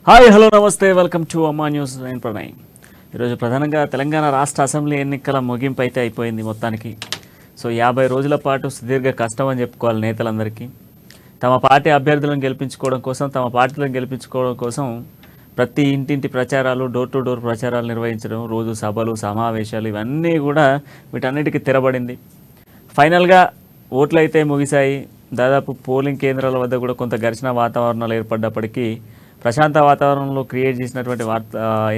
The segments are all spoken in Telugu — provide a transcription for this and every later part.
హాయ్ హలో నమస్తే వెల్కమ్ టు అమ్మా న్యూస్. నేను ప్రణయ్. ఈరోజు ప్రధానంగా తెలంగాణ రాష్ట్ర అసెంబ్లీ ఎన్నికల ముగింపు అయితే అయిపోయింది మొత్తానికి. సో 50 రోజుల పాటు సుదీర్ఘ కష్టం అని చెప్పుకోవాలి నేతలందరికీ. తమ పార్టీ అభ్యర్థులను గెలిపించుకోవడం కోసం ప్రతి ఇంటింటి ప్రచారాలు, డోర్ టు డోర్ ప్రచారాలు నిర్వహించడం, రోజు సభలు, సమావేశాలు ఇవన్నీ కూడా వీటన్నిటికీ తెరబడింది. ఫైనల్గా ఓట్లు అయితే ముగిశాయి. దాదాపు పోలింగ్ కేంద్రాల వద్ద కూడా కొంత ఘర్షణ వాతావరణాలు ఏర్పడ్డప్పటికీ ప్రశాంత వాతావరణంలో క్రియేట్ చేసినటువంటి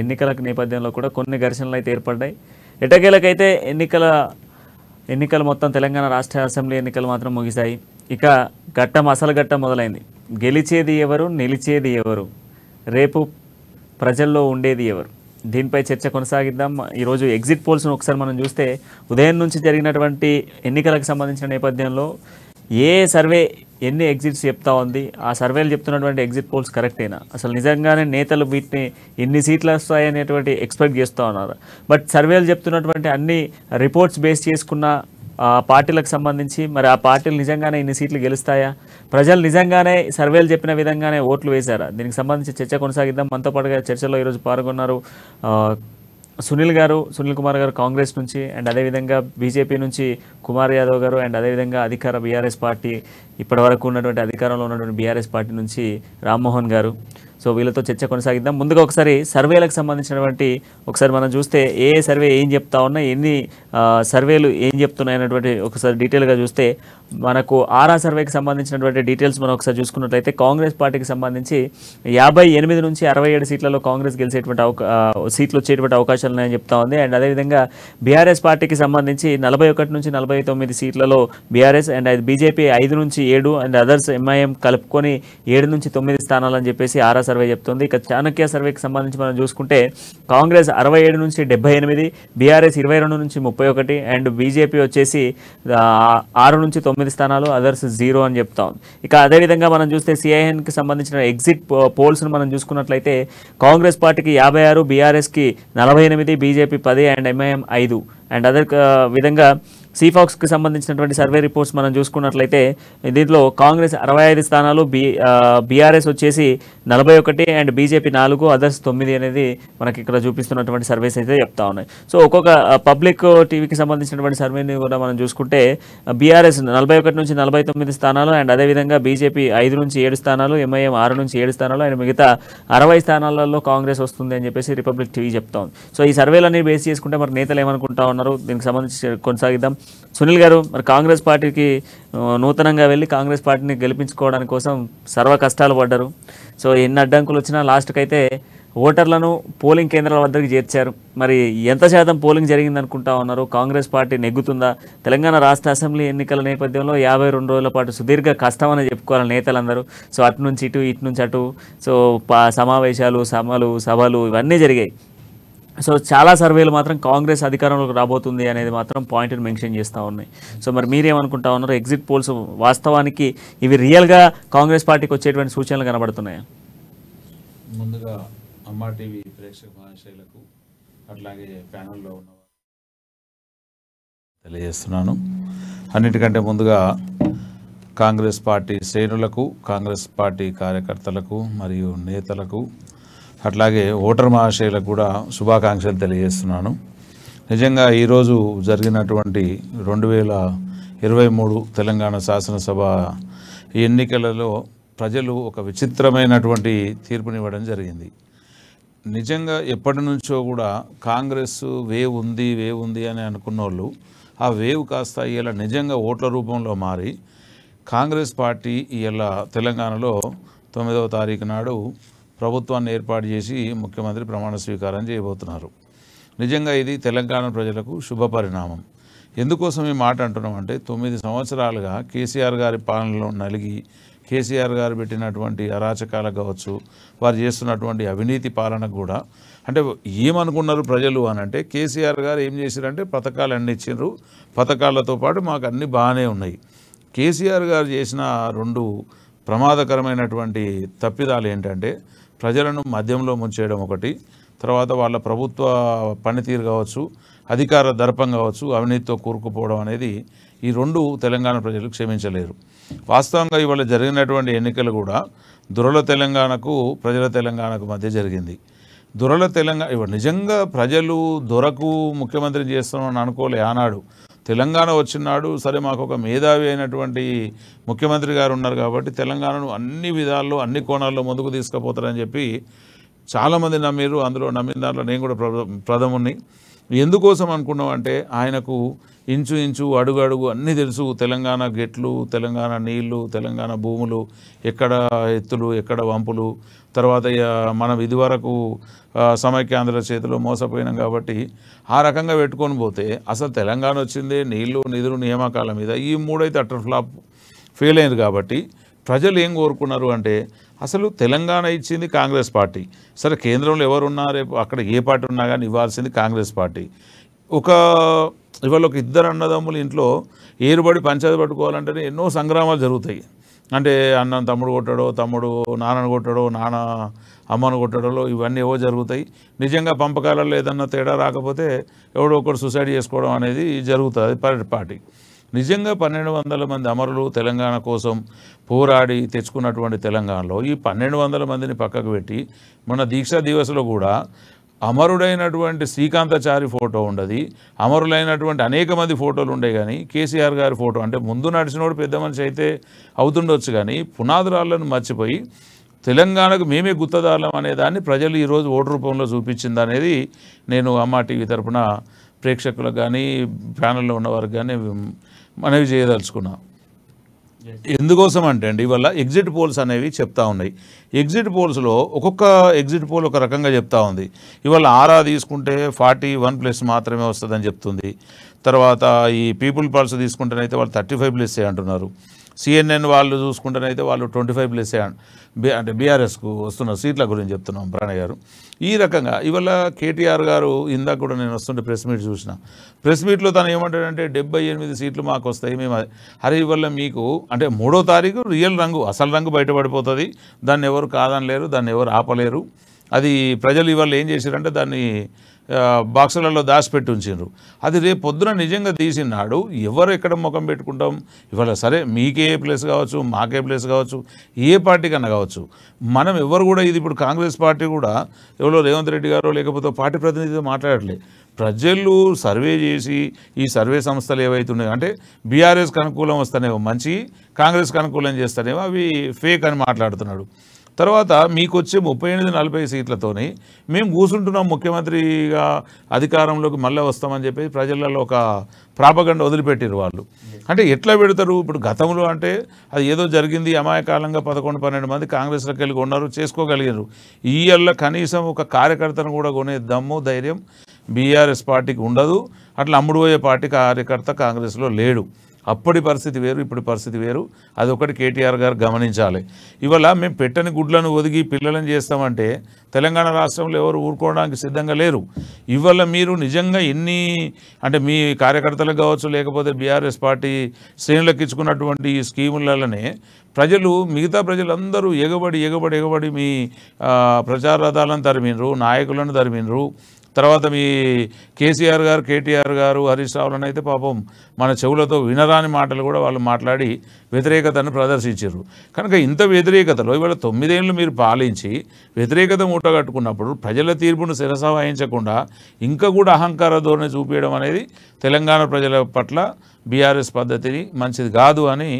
ఎన్నికల నేపథ్యంలో కూడా కొన్ని ఘర్షణలు అయితే ఏర్పడ్డాయి. ఎటకేలకైతే ఎన్నికలు మొత్తం తెలంగాణ రాష్ట్ర అసెంబ్లీ ఎన్నికలు మాత్రం ముగిశాయి. ఇక అసలు ఘట్టం మొదలైంది. గెలిచేది ఎవరు, నిలిచేది ఎవరు, రేపు ప్రజల్లో ఉండేది ఎవరు, దీనిపై చర్చ కొనసాగిద్దాం. ఈరోజు ఎగ్జిట్ పోల్స్ను ఒకసారి మనం చూస్తే ఉదయం నుంచి జరిగినటువంటి ఎన్నికలకు సంబంధించిన నేపథ్యంలో ఏ సర్వే ఎన్ని ఎగ్జిట్స్ చెప్తా ఉంది, ఆ సర్వేలు చెప్తున్నటువంటి ఎగ్జిట్ పోల్స్ కరెక్టేనా, అసలు నిజంగానే నేతలు వీటిని ఎన్ని సీట్లు వస్తాయనేటువంటి ఎక్స్పెక్ట్ చేస్తూ ఉన్నారు. బట్ సర్వేలు చెప్తున్నటువంటి అన్ని రిపోర్ట్స్ బేస్ చేసుకున్న పార్టీలకు సంబంధించి మరి ఆ పార్టీలు నిజంగానే ఇన్ని సీట్లు గెలుస్తాయా, ప్రజలు నిజంగానే సర్వేలు చెప్పిన విధంగానే ఓట్లు వేశారా, దీనికి సంబంధించి చర్చ కొనసాగిద్దాం. మనతో పాటుగా చర్చలో ఈరోజు పాల్గొన్నారు సునీల్ కుమార్ గారు కాంగ్రెస్ నుంచి, అండ్ అదేవిధంగా బీజేపీ నుంచి కుమార్ యాదవ్ గారు, అండ్ అదేవిధంగా అధికార బీఆర్ఎస్ పార్టీ ఇప్పటివరకు ఉన్నటువంటి అధికారంలో ఉన్నటువంటి బీఆర్ఎస్ పార్టీ నుంచి రామ్మోహన్ గారు. సో వీళ్ళతో చర్చ కొనసాగిద్దాం. ముందుగా ఒకసారి సర్వేలకు సంబంధించినటువంటి ఒకసారి మనం చూస్తే ఏ సర్వే ఏం చెప్తా ఉన్నాయి, ఎన్ని సర్వేలు ఏం చెప్తున్నాయి అనేటువంటి ఒకసారి డీటెయిల్గా చూస్తే మనకు ఆరా సర్వేకి సంబంధించినటువంటి డీటెయిల్స్ మనం ఒకసారి చూసుకున్నట్లయితే కాంగ్రెస్ పార్టీకి సంబంధించి 58 నుంచి 67 సీట్లలో కాంగ్రెస్ గెలిచేటువంటి సీట్లు వచ్చేటువంటి అవకాశాలు ఉన్నాయని చెప్తా ఉంది. అండ్ అదేవిధంగా బీఆర్ఎస్ పార్టీకి సంబంధించి 41 నుంచి 49 సీట్లలో బీఆర్ఎస్, అండ్ బీజేపీ 5 నుంచి 7, అండ్ అదర్స్ ఎంఐఎం కలుపుకొని 7 నుంచి 9 స్థానాలని చెప్పేసి ఆరా సర్వే చెప్తుంది. ఇక చాణక్య సర్వేకి సంబంధించి మనం చూసుకుంటే కాంగ్రెస్ 67 నుంచి 78, బీఆర్ఎస్ 22 నుంచి 31, అండ్ బీజేపీ వచ్చేసి 6 నుంచి 9 స్థానాలు, అదర్స్ 0 అని చెప్తా ఉంది. ఇక అదేవిధంగా మనం చూస్తే సిఐఎన్కి సంబంధించిన ఎగ్జిట్ పోల్స్ను మనం చూసుకున్నట్లయితే కాంగ్రెస్ పార్టీకి 56, బీఆర్ఎస్కి 48, బీజేపీ 10, అండ్ ఎంఐఎం 5, అండ్ అదే విధంగా సిఫాక్స్కి సంబంధించినటువంటి సర్వే రిపోర్ట్స్ మనం చూసుకున్నట్లయితే దీంట్లో కాంగ్రెస్ 65 స్థానాలు, బీఆర్ఎస్ వచ్చేసి 41, అండ్ బీజేపీ 4, అదర్స్ 9 అనేది మనకి ఇక్కడ చూపిస్తున్నటువంటి సర్వేస్ అయితే చెప్తా ఉన్నాయి. సో ఒక్కొక్క పబ్లిక్ టీవీకి సంబంధించినటువంటి సర్వేని కూడా మనం చూసుకుంటే బీఆర్ఎస్ 41 నుంచి 49 స్థానాలు, అండ్ అదేవిధంగా బీజేపీ 5 నుంచి 7 స్థానాలు, ఎంఐఎం 6 నుంచి 7 స్థానాలు, అండ్ మిగతా 60 స్థానాలలో కాంగ్రెస్ వస్తుంది అని చెప్పేసి రిపబ్లిక్ టీవీ చెప్తా ఉంది. సో ఈ సర్వేలన్నీ బేస్ చేసుకుంటే మరి నేతలు ఏమనుకుంటా ఉన్నారు, దీనికి సంబంధించి కొనసాగిద్దాం. సునీల్ గారు, మరి కాంగ్రెస్ పార్టీకి నూతనంగా వెళ్ళి కాంగ్రెస్ పార్టీని గెలిపించుకోవడానికి కోసం సర్వ కష్టాలు పడ్డారు. సో ఎన్ని అడ్డంకులు వచ్చినా లాస్ట్కి అయితే ఓటర్లను పోలింగ్ కేంద్రాల వద్దకు చేర్చారు. మరి ఎంత శాతం పోలింగ్ జరిగింది అనుకుంటా ఉన్నారు, కాంగ్రెస్ పార్టీ నెగ్గుతుందా? తెలంగాణ రాష్ట్ర అసెంబ్లీ ఎన్నికల నేపథ్యంలో 52 రోజుల పాటు సుదీర్ఘ కష్టం అని చెప్పుకోవాలి నేతలందరూ. సో అటు నుంచి ఇటు, ఇటు నుంచి అటు, సో సమావేశాలు, సభలు ఇవన్నీ జరిగాయి. సో చాలా సర్వేలు మాత్రం కాంగ్రెస్ అధికారంలోకి రాబోతుంది అనేది మాత్రం పాయింట్ని మెన్షన్ చేస్తూ ఉన్నాయి. సో మరి మీరేమనుకుంటా ఉన్నారు, ఎగ్జిట్ పోల్స్ వాస్తవానికి ఇవి రియల్గా కాంగ్రెస్ పార్టీకి వచ్చేటువంటి సూచనలు కనబడుతున్నాయా? ముందుగా అమ్మా టీవీ ప్రేక్షక మహాశైలకు అట్లాగే ప్యానల్లో ఉన్న తెలియజేస్తున్నాను. అన్నిటికంటే ముందుగా కాంగ్రెస్ పార్టీ శ్రేణులకు, కాంగ్రెస్ పార్టీ కార్యకర్తలకు మరియు నేతలకు అట్లాగే ఓటర్ మహాశయులకు కూడా శుభాకాంక్షలు తెలియజేస్తున్నాను. నిజంగా ఈరోజు జరిగినటువంటి 2023 తెలంగాణ శాసనసభ ఎన్నికలలో ప్రజలు ఒక విచిత్రమైనటువంటి తీర్పునివ్వడం జరిగింది. నిజంగా ఎప్పటి నుంచో కూడా కాంగ్రెస్ వేవ్ ఉంది అని అనుకున్న వాళ్ళు ఆ వేవ్ కాస్త ఇలా నిజంగా ఓట్ల రూపంలో మారి కాంగ్రెస్ పార్టీ ఇలా తెలంగాణలో 9వ తారీఖు నాడు ప్రభుత్వాన్ని ఏర్పాటు చేసి ముఖ్యమంత్రి ప్రమాణ స్వీకారం చేయబోతున్నారు. నిజంగా ఇది తెలంగాణ ప్రజలకు శుభ పరిణామం. ఎందుకోసం ఈ మాట అంటున్నామంటే 9 సంవత్సరాలుగా కేసీఆర్ గారి పాలనలో నలిగి కేసీఆర్ గారు పెట్టినటువంటి అరాచకాలకు కావచ్చు, వారు చేస్తున్నటువంటి అవినీతి పాలనకు కూడా అంటే ఏమనుకున్నారు ప్రజలు అని అంటే కేసీఆర్ గారు ఏం చేశారంటే పథకాలు అన్ని ఇచ్చిండ్రు, పథకాలతో పాటు మాకు అన్నీ బాగానే ఉన్నాయి. కేసీఆర్ గారు చేసిన 2 ప్రమాదకరమైనటువంటి తప్పిదాలు ఏంటంటే ప్రజలను మద్యంలో ముంచేయడం ఒకటి, తర్వాత వాళ్ళ ప్రభుత్వ పనితీరు కావచ్చు, అధికార దర్పం కావచ్చు, అవినీతితో కూరుకుపోవడం అనేది ఈ రెండు తెలంగాణ ప్రజలు క్షమించలేరు. వాస్తవంగా ఇవాళ జరిగినటువంటి ఎన్నికలు కూడా దొరల తెలంగాణకు ప్రజల తెలంగాణకు మధ్య జరిగింది. దొరల తెలంగాణ ఇవాళ నిజంగా ప్రజలు దొరకు ముఖ్యమంత్రి చేస్తున్నామని అనుకోలే. ఆనాడు తెలంగాణ వచ్చినాడు సరే మాకు ఒక మేధావి అయినటువంటి ముఖ్యమంత్రి గారు ఉన్నారు కాబట్టి తెలంగాణను అన్ని విధాల్లో అన్ని కోణాల్లో ముందుకు తీసుకుపోతారని చెప్పి చాలామంది నమ్మిరు. అందులో నమ్మిన దాంట్లో నేను కూడా ప్రథముని. ఎందుకోసం అనుకున్నాం అంటే ఆయనకు ఇంచు ఇంచు అడుగు అడుగు అన్నీ తెలుసు. తెలంగాణ గెట్లు, తెలంగాణ నీళ్లు, తెలంగాణ భూములు, ఎక్కడ ఎత్తులు, ఎక్కడ వంపులు. తర్వాత మనం ఇదివరకు సమైక్యాంధ్ర చేతిలో మోసపోయినాం కాబట్టి ఆ రకంగా పెట్టుకొని పోతే అసలు తెలంగాణ వచ్చిందే నీళ్లు, నిధులు, నియామకాల మీద. ఈ మూడైతే అటర్ ఫ్లాప్ ఫెయిల్ అయింది కాబట్టి ప్రజలు ఏం కోరుకున్నారు అంటే అసలు తెలంగాణ ఇచ్చింది కాంగ్రెస్ పార్టీ. సరే కేంద్రంలో ఎవరున్నా రేపు అక్కడ ఏ పార్టీ ఉన్నా కానీ ఇవ్వాల్సింది కాంగ్రెస్ పార్టీ. ఇవాళ ఒక ఇద్దరు అన్నదమ్ములు ఇంట్లో ఏరుబడి పంచాయతీ పట్టుకోవాలంటేనే ఎన్నో సంగ్రామాలు జరుగుతాయి. అంటే అన్నం తమ్ముడు కొట్టడో, తమ్ముడు నాన్నను కొట్టడో, నాన్న అమ్మను కొట్టడలో ఇవన్నీ ఏవో జరుగుతాయి. నిజంగా పంపకాలలో ఏదన్నా తేడా రాకపోతే ఎవడో ఒకరు సూసైడ్ చేసుకోవడం అనేది జరుగుతుంది పార్టీ. నిజంగా 1200 మంది అమరులు తెలంగాణ కోసం పోరాడి తెచ్చుకున్నటువంటి తెలంగాణలో ఈ 1200 మందిని పక్కకు పెట్టి మన దీక్షా దివస్లో కూడా అమరుడైనటువంటి శ్రీకాంతాచారి ఫోటో ఉండదు, అమరులైనటువంటి అనేక మంది ఫోటోలు ఉండే. కానీ కేసీఆర్ గారి ఫోటో అంటే ముందు నడిచినోడు పెద్ద మనిషి అయితే అవుతుండొచ్చు కానీ పునాదురాలను మర్చిపోయి తెలంగాణకు మేమే గుత్తదారులం అనే దాన్ని ప్రజలు ఈరోజు ఓటు రూపంలో చూపించింది అనేది నేను అమ్మా టీవీ తరఫున ప్రేక్షకులకు కానీ ప్యానల్లో ఉన్నవారికి కానీ మనవి చేయదలుచుకున్నా. ఎందుకోసం అంటే అండి ఇవాళ ఎగ్జిట్ పోల్స్ అనేవి చెప్తా ఉన్నాయి. ఎగ్జిట్ పోల్స్లో ఒక్కొక్క ఎగ్జిట్ పోల్ ఒక రకంగా చెప్తా ఉంది. ఇవాళ ఆరా తీసుకుంటే 41+ మాత్రమే వస్తుందని చెప్తుంది. తర్వాత ఈ పీపుల్ పల్స్ తీసుకుంటేనైతే వాళ్ళు 35+ అంటున్నారు. CNN వాళ్ళు చూసుకుంటేనైతే వాళ్ళు 25+ అంటే బీఆర్ఎస్కు వస్తున్న సీట్ల గురించి చెప్తున్నాం ప్రాణయ్య గారు. ఈ రకంగా ఇవాళ కేటీఆర్ గారు ఇందాక కూడా నేను వస్తుంటే ప్రెస్ మీట్ చూసిన. ప్రెస్ మీట్లో తను ఏమంటాడంటే 78 సీట్లు మాకు వస్తాయి. మేము అరే ఇవాళ మీకు అంటే 3వ తారీఖు రియల్ రంగు అసలు రంగు బయటపడిపోతుంది. దాన్ని ఎవరు కాదనలేరు, దాన్ని ఎవరు ఆపలేరు. అది ప్రజలు ఇవాళ ఏం చేశారంటే దాన్ని బాక్సులలో దాచిపెట్టి ఉంచారు. అది రేపు పొద్దున నిజంగా తీసినాడు ఎవరు ఎక్కడ ముఖం పెట్టుకుంటాం. ఇవాళ సరే మీకే ప్లేస్ కావచ్చు, మాకే ప్లేస్ కావచ్చు, ఏ పార్టీ కన్నా కావచ్చు. మనం ఎవరు కూడా ఇది ఇప్పుడు కాంగ్రెస్ పార్టీ కూడా ఎవరో రేవంత్ రెడ్డి గారో లేకపోతే పార్టీ ప్రతినిధితో మాట్లాడట్లేదు. ప్రజలు సర్వే చేసి ఈ సర్వే సంస్థలు ఏవైతున్నాయో అంటే బీఆర్ఎస్కి అనుకూలం వస్తానేమో మంచి, కాంగ్రెస్కి అనుకూలం చేస్తానేమో అవి ఫేక్ అని మాట్లాడుతున్నాడు. తర్వాత మీకు వచ్చే 38-40 సీట్లతోని మేము కూర్చుంటున్నాం ముఖ్యమంత్రిగా అధికారంలోకి మళ్ళీ వస్తామని చెప్పి ప్రజలలో ఒక ప్రాపగండ వదిలిపెట్టారు వాళ్ళు. అంటే ఎట్లా పెడతారు ఇప్పుడు గతంలో అంటే అది ఏదో జరిగింది అమాయకాలంగా 11-12 మంది కాంగ్రెస్లోకి వెళ్ళి కొన్నారు, చేసుకోగలిగారు. ఈయల్ల కనీసం ఒక కార్యకర్తను కూడా కొనే దమ్ము ధైర్యం బీఆర్ఎస్ పార్టీకి ఉండదు. అట్లా అమ్ముడుపోయే పార్టీ కార్యకర్త కాంగ్రెస్లో లేడు. అప్పటి పరిస్థితి వేరు, ఇప్పుడు పరిస్థితి వేరు. అదొకటి కేటీఆర్ గారు గమనించాలి. ఇవాళ మేము పెట్టని గుడ్లను ఒదిగి పిల్లలను చేస్తామంటే తెలంగాణ రాష్ట్రంలో ఎవరు ఊరుకోవడానికి సిద్ధంగా లేరు. ఇవాళ మీరు నిజంగా ఎన్ని అంటే మీ కార్యకర్తలకు కావచ్చు లేకపోతే బీఆర్ఎస్ పార్టీ శ్రేణులకు ఇచ్చుకున్నటువంటి ఈ స్కీములనే ప్రజలు మిగతా ప్రజలందరూ ఎగబడి మీ ప్రచార రథాలను తరిమినరు, నాయకులను తరిమినరు. తర్వాత మీ కేసీఆర్ గారు, కేటీఆర్ గారు, హరీష్ రావులను అయితే పాపం మన చెవులతో వినరాని మాటలు కూడా వాళ్ళు మాట్లాడి వ్యతిరేకతను ప్రదర్శించారు. కనుక ఇంత వ్యతిరేకతలో ఇవాళ 9 ఏళ్ళు మీరు పాలించి వ్యతిరేకత మూటగట్టుకున్నప్పుడు ప్రజల తీర్పును శిరస వహించకుండా ఇంకా కూడా అహంకార ధోరణి చూపించడం అనేది తెలంగాణ ప్రజల పట్ల బీఆర్ఎస్ పద్ధతిని మంచిది కాదు అని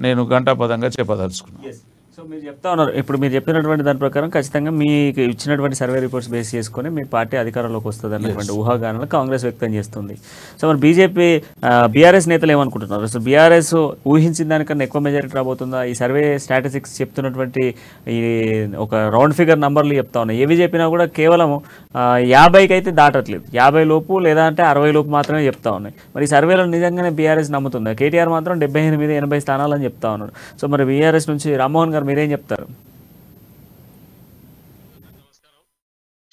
నేను ఘంటాపదంగా చెప్పదలుచుకున్నాను. సో మీరు చెప్తా ఉన్నారు ఇప్పుడు మీరు చెప్పినటువంటి దాని ప్రకారం ఖచ్చితంగా మీకు ఇచ్చినటువంటి సర్వే రిపోర్ట్స్ బేస్ చేసుకొని మీ పార్టీ అధికారంలోకి వస్తుంది అన్నటువంటి ఊహాగానాలు కాంగ్రెస్ వ్యక్తం చేస్తుంది. సో మరి బీఆర్ఎస్ నేతలు ఏమనుకుంటున్నారు? సో బీఆర్ఎస్ ఊహించిన దానికన్నా ఎక్కువ మెజారిటీ రాబోతుందా? ఈ సర్వే స్టాటిస్టిక్స్ చెప్తున్నటువంటి ఈ ఒక రౌండ్ ఫిగర్ నంబర్లు చెప్తా ఉన్నాయి. ఏవి చెప్పినా కూడా కేవలం 50కి అయితే దాటట్లేదు, 50 లోపు లేదా అంటే 60 లోపు మాత్రమే చెప్తా ఉన్నాయి. మరి ఈ సర్వేలో నిజంగానే బీఆర్ఎస్ నమ్ముతుందా? కేటీఆర్ మాత్రం 78-80 స్థానాలని చెప్తా ఉన్నాడు. సో మరి బీఆర్ఎస్ నుంచి రామ్మోహన్ గారు మీరేం చెప్తారు?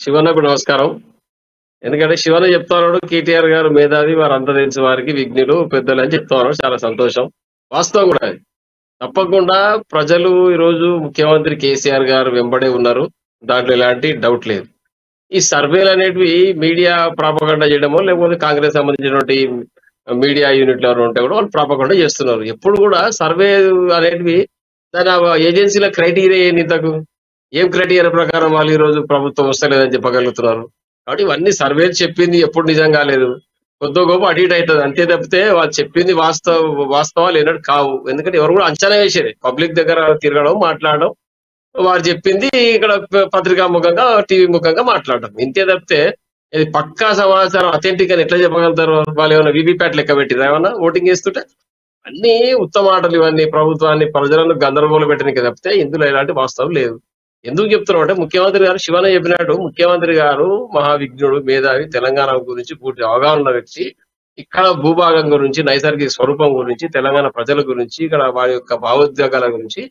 శివన్నకు నమస్కారం. ఎందుకంటే శివన్న చెప్తా ఉన్నాడు కేటీఆర్ గారు మేధావి, వారంతా తెలిసిన వారికి విజ్ఞులు పెద్దలు అని చెప్తా ఉన్నాడు. చాలా సంతోషం. వాస్తవం కూడా అది తప్పకుండా ప్రజలు ఈరోజు ముఖ్యమంత్రి కేసీఆర్ గారు వెంబడే ఉన్నారు, దాంట్లో ఎలాంటి డౌట్ లేదు. ఈ సర్వేలు అనేటివి మీడియా ప్రాపగండా చేయడమో లేకపోతే కాంగ్రెస్ సంబంధించినటువంటి మీడియా యూనిట్లు ఎవరు ఉంటే కూడా వాళ్ళు ప్రాపగండా చేస్తున్నారు. ఎప్పుడు కూడా సర్వే అనేటివి దాని ఏజెన్సీల క్రైటీరియా ఏంటి ఇంతకు? ఏం క్రైటీరియా ప్రకారం వాళ్ళు ఈ రోజు ప్రభుత్వం వస్తలేదని చెప్పగలుగుతున్నారు? కాబట్టి ఇవన్నీ సర్వేలు చెప్పింది ఎప్పుడు నిజం కాలేదు. కొద్దో గొప్ప అటు ఇటు అవుతుంది అంతే తప్పితే వాళ్ళు చెప్పింది వాస్తవాలు ఏనాడు కావు. ఎందుకంటే ఎవరు కూడా అంచనా వేసేది పబ్లిక్ దగ్గర తిరగడం మాట్లాడడం, వారు చెప్పింది ఇక్కడ పత్రికా ముఖంగా టీవీ ముఖంగా మాట్లాడడం ఇంతే తప్పితే ఇది పక్కా సమాచారం అథెంటిక్ అని ఎట్లా చెప్పగలుగుతారు? వాళ్ళు ఏమైనా వీవీప్యాట్ లెక్క పెట్టిరా ఏమన్నా ఓటింగ్ చేస్తుంటే? అన్ని ఉత్తమాటలు ఇవన్నీ ప్రభుత్వాన్ని ప్రజలను గందరగోళం పెట్టడానికి తప్పితే ఇందులో ఎలాంటి వాస్తవం లేదు. ఎందుకు చెప్తున్నాం అంటే ముఖ్యమంత్రి గారు శివన చెప్పినట్టు ముఖ్యమంత్రి గారు మహావిజ్ఞుడు, మేధావి, తెలంగాణ గురించి పూర్తి అవగాహన ఉన్న వ్యక్తి. ఇక్కడ భూభాగం గురించి, నైసర్గిక స్వరూపం గురించి, తెలంగాణ ప్రజల గురించి, ఇక్కడ వారి యొక్క భావోద్వేగాల గురించి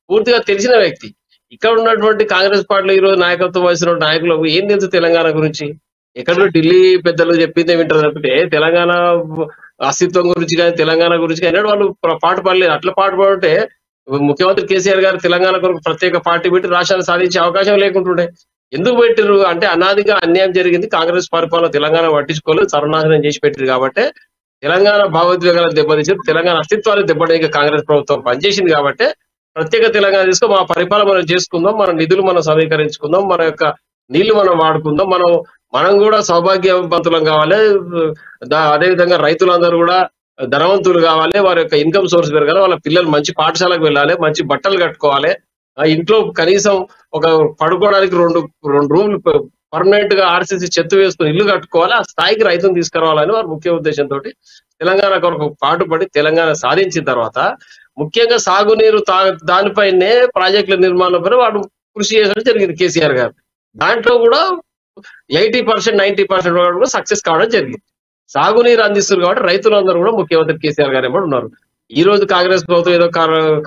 పూర్తిగా తెలిసిన వ్యక్తి. ఇక్కడ ఉన్నటువంటి కాంగ్రెస్ పార్టీలో ఈ రోజు నాయకత్వం వహిస్తున్న నాయకులకు ఏం తెలుసు తెలంగాణ గురించి? ఎక్కడో ఢిల్లీ పెద్దలు చెప్పిందే వింటారు తప్పితే తెలంగాణ అస్తిత్వం గురించి కానీ తెలంగాణ గురించి కానీ వాళ్ళు పాటు పడలేదు. అట్లా పాటు పడితే ముఖ్యమంత్రి కేసీఆర్ గారు తెలంగాణ కొరకు ప్రత్యేక పార్టీ పెట్టి రాష్ట్రాన్ని సాధించే అవకాశం లేకుంటుండే. ఎందుకు పెట్టిరు అంటే అనాదిగా అన్యాయం జరిగింది. కాంగ్రెస్ పరిపాలన తెలంగాణ పట్టించుకోలేదు, సర్వనాశనం చేసి పెట్టిరు కాబట్టి తెలంగాణ భావోద్వేగాలను దెబ్బతీసి తెలంగాణ అస్తిత్వాన్ని దెబ్బతీయక కాంగ్రెస్ ప్రభుత్వం పనిచేసింది కాబట్టి ప్రత్యేక తెలంగాణ తీసుకో మా పరిపాలన మనం చేసుకుందాం, మన నిధులు మనం సమీకరించుకుందాం, మన యొక్క నీళ్లు మనం వాడుకుందాం, మనం కూడా సౌభాగ్యవంతులం కావాలి. అదేవిధంగా రైతులందరూ కూడా ధనవంతులు కావాలి, వారి యొక్క ఇన్కమ్ సోర్స్ పెరగాలి, వాళ్ళ పిల్లలు మంచి పాఠశాలకు వెళ్ళాలి, మంచి బట్టలు కట్టుకోవాలి, ఆ ఇంట్లో కనీసం ఒక పడుకోవడానికి రెండు రూమ్లు పర్మనెంట్ గా ఆర్సీసీ చెత్త వేసుకుని ఇల్లు కట్టుకోవాలి. ఆ స్థాయికి రైతును తీసుకురావాలని వారు ముఖ్య ఉద్దేశంతో తెలంగాణ కొరకు పాటుపడి తెలంగాణ సాధించిన తర్వాత ముఖ్యంగా సాగునీరు దానిపైనే ప్రాజెక్టుల నిర్మాణం పైన వాడు కృషి చేయడం జరిగింది కేసీఆర్ గారు. దాంట్లో కూడా 80% 90% కూడా సక్సెస్ కావడం జరిగింది. సాగునీరు అందిస్తున్నారు కాబట్టి రైతులందరూ కూడా ముఖ్యమంత్రి కేసీఆర్ గారు ఏమో ఉన్నారు. ఈ రోజు కాంగ్రెస్ ప్రభుత్వం ఏదో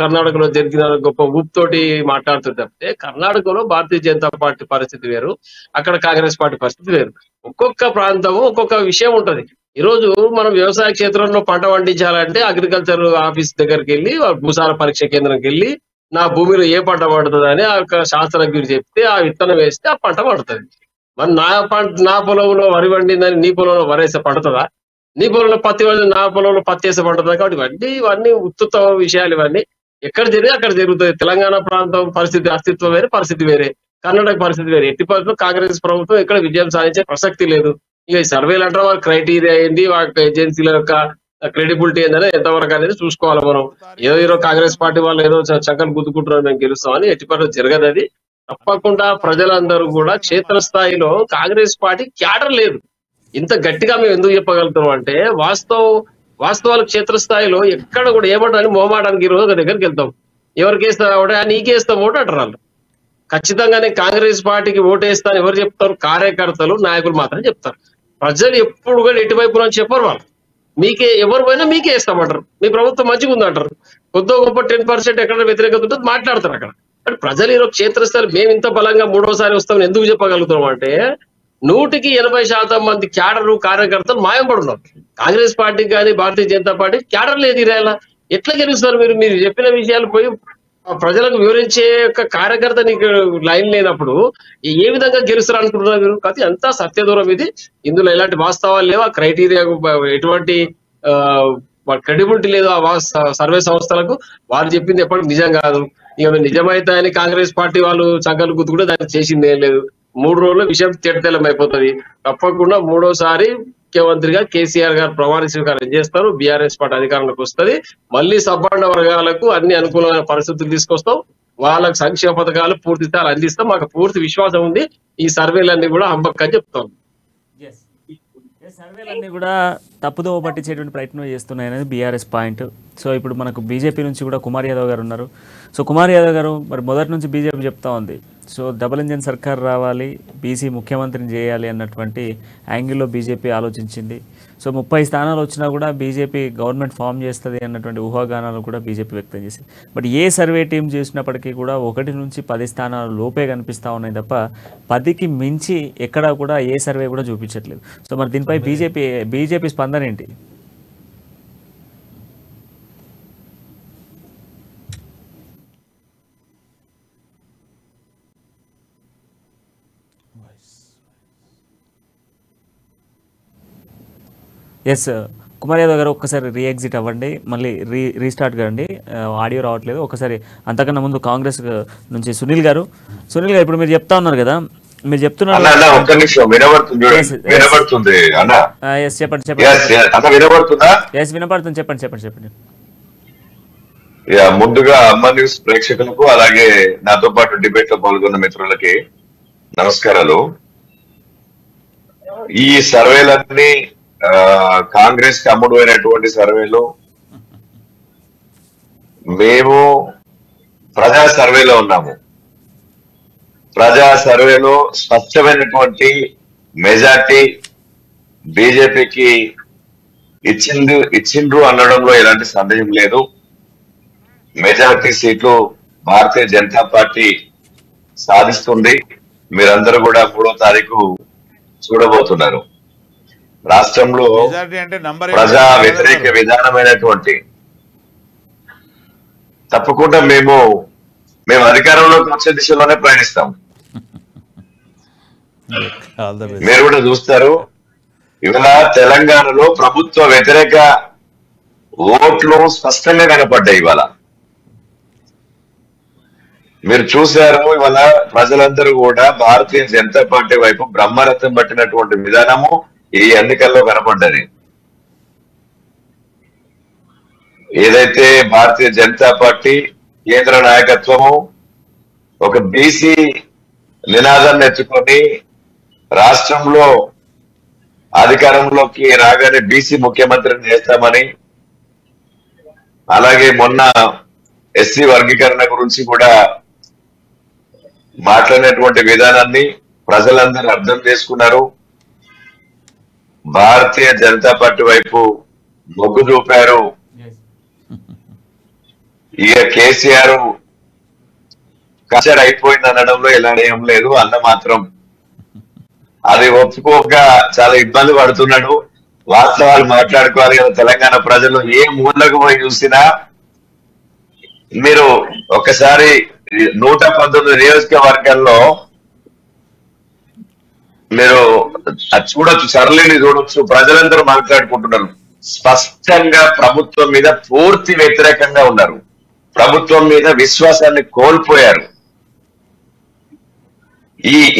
కర్ణాటకలో జరిగిన గొప్ప ఊపుతోటి మాట్లాడుతుంది తప్పితే కర్ణాటకలో భారతీయ జనతా పార్టీ పరిస్థితి వేరు, అక్కడ కాంగ్రెస్ పార్టీ పరిస్థితి వేరు. ఒక్కొక్క ప్రాంతము ఒక్కొక్క విషయం ఉంటది. ఈ రోజు మనం వ్యవసాయ క్షేత్రంలో పంట పండించాలంటే అగ్రికల్చర్ ఆఫీస్ దగ్గరికి వెళ్ళి భూసార పరీక్ష కేంద్రంకి వెళ్ళి నా భూమిలో ఏ పంట పండుతుంది అని ఆ శాస్త్రజ్ఞుడు చెప్తే ఆ విత్తనం వేస్తే ఆ పంట పండుతుంది. మరి నా పొలంలో వరి పండిందని నీ పొలంలో వరేస్తే పండుతుందా? నీ పొలంలో పత్తి పండి నా పొలంలో పత్తి వేస్తే పండుతుందా? కాబట్టి ఇవన్నీ ఉత్తుత విషయాలు. ఇవన్నీ ఎక్కడ జరిగి అక్కడ జరుగుతుంది. తెలంగాణ ప్రాంతం పరిస్థితి అస్తిత్వం వేరే, పరిస్థితి వేరే, కర్ణాటక పరిస్థితి వేరే. ఎట్టి పరిస్థితుల్లో కాంగ్రెస్ ప్రభుత్వం ఎక్కడ విజయం సాధించే ప్రసక్తి లేదు. ఇక ఈ సర్వేలు అంటే వాళ్ళ క్రైటీరియా ఏంటి, వాళ్ళ ఏజెన్సీల యొక్క క్రెడిబిలిటీ ఏంటనేది ఎంతవరకు అనేది చూసుకోవాలి మనం. ఏదో కాంగ్రెస్ పార్టీ వాళ్ళు ఏదో చక్కలు గుద్దుకుంటున్నారు మేము గెలుస్తామని ఎట్టి పరిస్థితుల్లో జరగదు. అది తప్పకుండా ప్రజలందరూ కూడా క్షేత్రస్థాయిలో కాంగ్రెస్ పార్టీ క్యాడర్ లేదు. ఇంత గట్టిగా మేము ఎందుకు చెప్పగలుగుతున్నాం అంటే వాస్తవాలు క్షేత్రస్థాయిలో ఎక్కడ కూడా ఏమంటారని మొహమాటానికి ఈ రోజు ఒక దగ్గరికి వెళ్తాం. ఎవరికి వేస్తావు అంటే నీకేస్తాం ఓటు అంటారు వాళ్ళు. ఖచ్చితంగానే కాంగ్రెస్ పార్టీకి ఓటేస్తాను ఎవరు చెప్తారు? కార్యకర్తలు, నాయకులు మాత్రం చెప్తారు. ప్రజలు ఎప్పుడు కూడా ఎటువైపు నుంచి చెప్పరు. వాళ్ళు ఎవరు పోయినా మీకే వేస్తామంటారు, మీ ప్రభుత్వం మంచిగా ఉందంటారు. కొద్దో గొప్ప 10% ఎక్కడ వ్యతిరేకత ఉంటుంది మాట్లాడతారు అక్కడ. అంటే ప్రజలు ఈరోజు క్షేత్రస్థాయి మేము ఇంత బలంగా మూడోసారి వస్తామని ఎందుకు చెప్పగలుగుతున్నాం అంటే 100% మంది క్యాడరు కార్యకర్తలు మాయం పడున్నారు. కాంగ్రెస్ పార్టీకి కానీ భారతీయ జనతా పార్టీ క్యాడర్ లేదు. ఇరేలా ఎట్లా గెలుస్తారు? మీరు చెప్పిన విషయాలు పోయి ప్రజలకు వివరించే యొక్క కార్యకర్త నీకు లైన్ లేనప్పుడు ఏ విధంగా గెలుస్తారు అనుకుంటున్నారు మీరు? కాబట్టి అంతా సత్యదూరం ఇది. ఇందులో ఎలాంటి వాస్తవాలు లేవు. ఆ క్రైటీరియా ఎటువంటి క్రెడిబిలిటీ లేదు ఆ సర్వే సంస్థలకు. వారు చెప్పింది ఎప్పటికీ నిజం కాదు. ఇక నిజమైతే అని కాంగ్రెస్ పార్టీ వాళ్ళు సంకలు గుర్తుకుంటే దాన్ని చేసింది ఏం లేదు. 3 రోజుల్లో విషయం తేటతెల్లం అయిపోతుంది. తప్పకుండా మూడోసారి ముఖ్యమంత్రిగా కేసీఆర్ గారు ప్రమాణ స్వీకారం చేస్తారు. బీఆర్ఎస్ పార్టీ అధికారంలోకి వస్తుంది. మళ్ళీ సబ్బండ వర్గాలకు అన్ని అనుకూలమైన పరిస్థితులు తీసుకొస్తాం. వాళ్ళకు సంక్షేమ పథకాలు పూర్తి స్థాయిలో అందిస్తాం. మాకు పూర్తి విశ్వాసం ఉంది. ఈ సర్వేలన్నీ కూడా హంబక్కని చెప్తాం. సర్వేలన్నీ కూడా తప్పుదోవ పట్టించేటువంటి ప్రయత్నం చేస్తున్నాయి అనేది బీఆర్ఎస్ పాయింట్. సో ఇప్పుడు మనకు బీజేపీ నుంచి కూడా కుమార్ యాదవ్ గారు ఉన్నారు. సో కుమార్ యాదవ్ గారు మరి మొదటి నుంచి బీజేపీ చెప్తా ఉంది సో డబుల్ ఇంజన్ సర్కార్ రావాలి, బీసీ ముఖ్యమంత్రిని చేయాలి అన్నటువంటి యాంగిల్లో బీజేపీ ఆలోచించింది. సో 30 స్థానాలు వచ్చినా కూడా బీజేపీ గవర్నమెంట్ ఫామ్ చేస్తుంది అన్నటువంటి ఊహాగానాలు కూడా బీజేపీ వ్యక్తం చేసింది. బట్ ఏ సర్వే టీం చేసినప్పటికీ కూడా 1 నుంచి 10 స్థానాలు లోపే కనిపిస్తూ ఉన్నాయి తప్ప 10కి మించి ఎక్కడా కూడా ఏ సర్వే కూడా చూపించట్లేదు. సో మరి దీనిపై బీజేపీ స్పందన ఏంటి? ఎస్ కుమార్ యాదవ్ గారు ఒక్కసారి రీఎగ్జిట్ అవ్వండి, మళ్ళీ రీస్టార్ట్ కండి, ఆడియో రావట్లేదు. ఒకసారి అంతకన్నా ముందు కాంగ్రెస్ నుంచి సునీల్ గారు ఇప్పుడు మీరు చెప్తా ఉన్నారు కదా, మీరు చెప్తున్నారు వినపడుతుంది, చెప్పండి. ముందుగా అమ్మ న్యూస్ ప్రేక్షకులకు అలాగే నాతో పాటు డిబేట్ లో పాల్గొన్న మిత్రులకి నమస్కారాలు. ఈ సర్వేలన్నీ కాంగ్రెస్ కి అమ్ముడు అయినటువంటి సర్వేలు. మేము ప్రజా సర్వేలో ఉన్నాము. ప్రజా సర్వేలో స్పష్టమైనటువంటి మెజార్టీ బీజేపీకి ఇచ్చిండ్రు అనడంలో ఎలాంటి సందేహం లేదు. మెజారిటీ సీట్లు భారతీయ జనతా పార్టీ సాధిస్తుంది. మీరందరూ కూడా 3వ తారీఖు చూడబోతున్నారు. రాష్ట్రంలో ప్రజా వ్యతిరేక విధానమైనటువంటి తప్పకుండా మేము అధికారంలోకి వచ్చే దిశలోనే ప్రయాణిస్తాం. మీరు కూడా చూస్తారు, ఇవాళ తెలంగాణలో ప్రభుత్వ వ్యతిరేక ఓట్లు స్పష్టంగా కనపడ్డాయి. ఇవాళ మీరు చూశారు, ఇవాళ ప్రజలందరూ కూడా భారతీయ జనతా పార్టీ వైపు బ్రహ్మరథం పట్టినటువంటి విధానము ఈ ఎన్నికల్లో కనపడ్డది. ఏదైతే భారతీయ జనతా పార్టీ కేంద్ర నాయకత్వము ఒక బీసీ నినాదాన్ని ఎత్తుకొని రాష్ట్రంలో అధికారంలోకి రాగానే బీసీ ముఖ్యమంత్రిని చేస్తామని, అలాగే మొన్న ఎస్సీ వర్గీకరణ గురించి కూడా మాట్లాడినటువంటి విధానాన్ని ప్రజలందరూ అర్థం చేసుకున్నారు. భారతీయ జనతా పార్టీ వైపు మొగ్గు చూపారు. ఇక కేసీఆర్ కల్చర్ అయిపోయింది అనడంలో ఎలా ఏం లేదు. అన్న మాత్రం అది ఒప్పుకోక చాలా ఇబ్బంది పడుతున్నాడు. వాస్తవాలు మాట్లాడుకోవాలి కదా. తెలంగాణ ప్రజలు ఏ మూలకు పోయి చూసినా మీరు ఒకసారి 119 నియోజకవర్గాల్లో మీరు చూడొచ్చు, సరళిని చూడొచ్చు. ప్రజలందరూ మాట్లాడుకుంటున్నారు. స్పష్టంగా ప్రభుత్వం మీద పూర్తి వ్యతిరేకంగా ఉన్నారు. ప్రభుత్వం మీద విశ్వాసాన్ని కోల్పోయారు.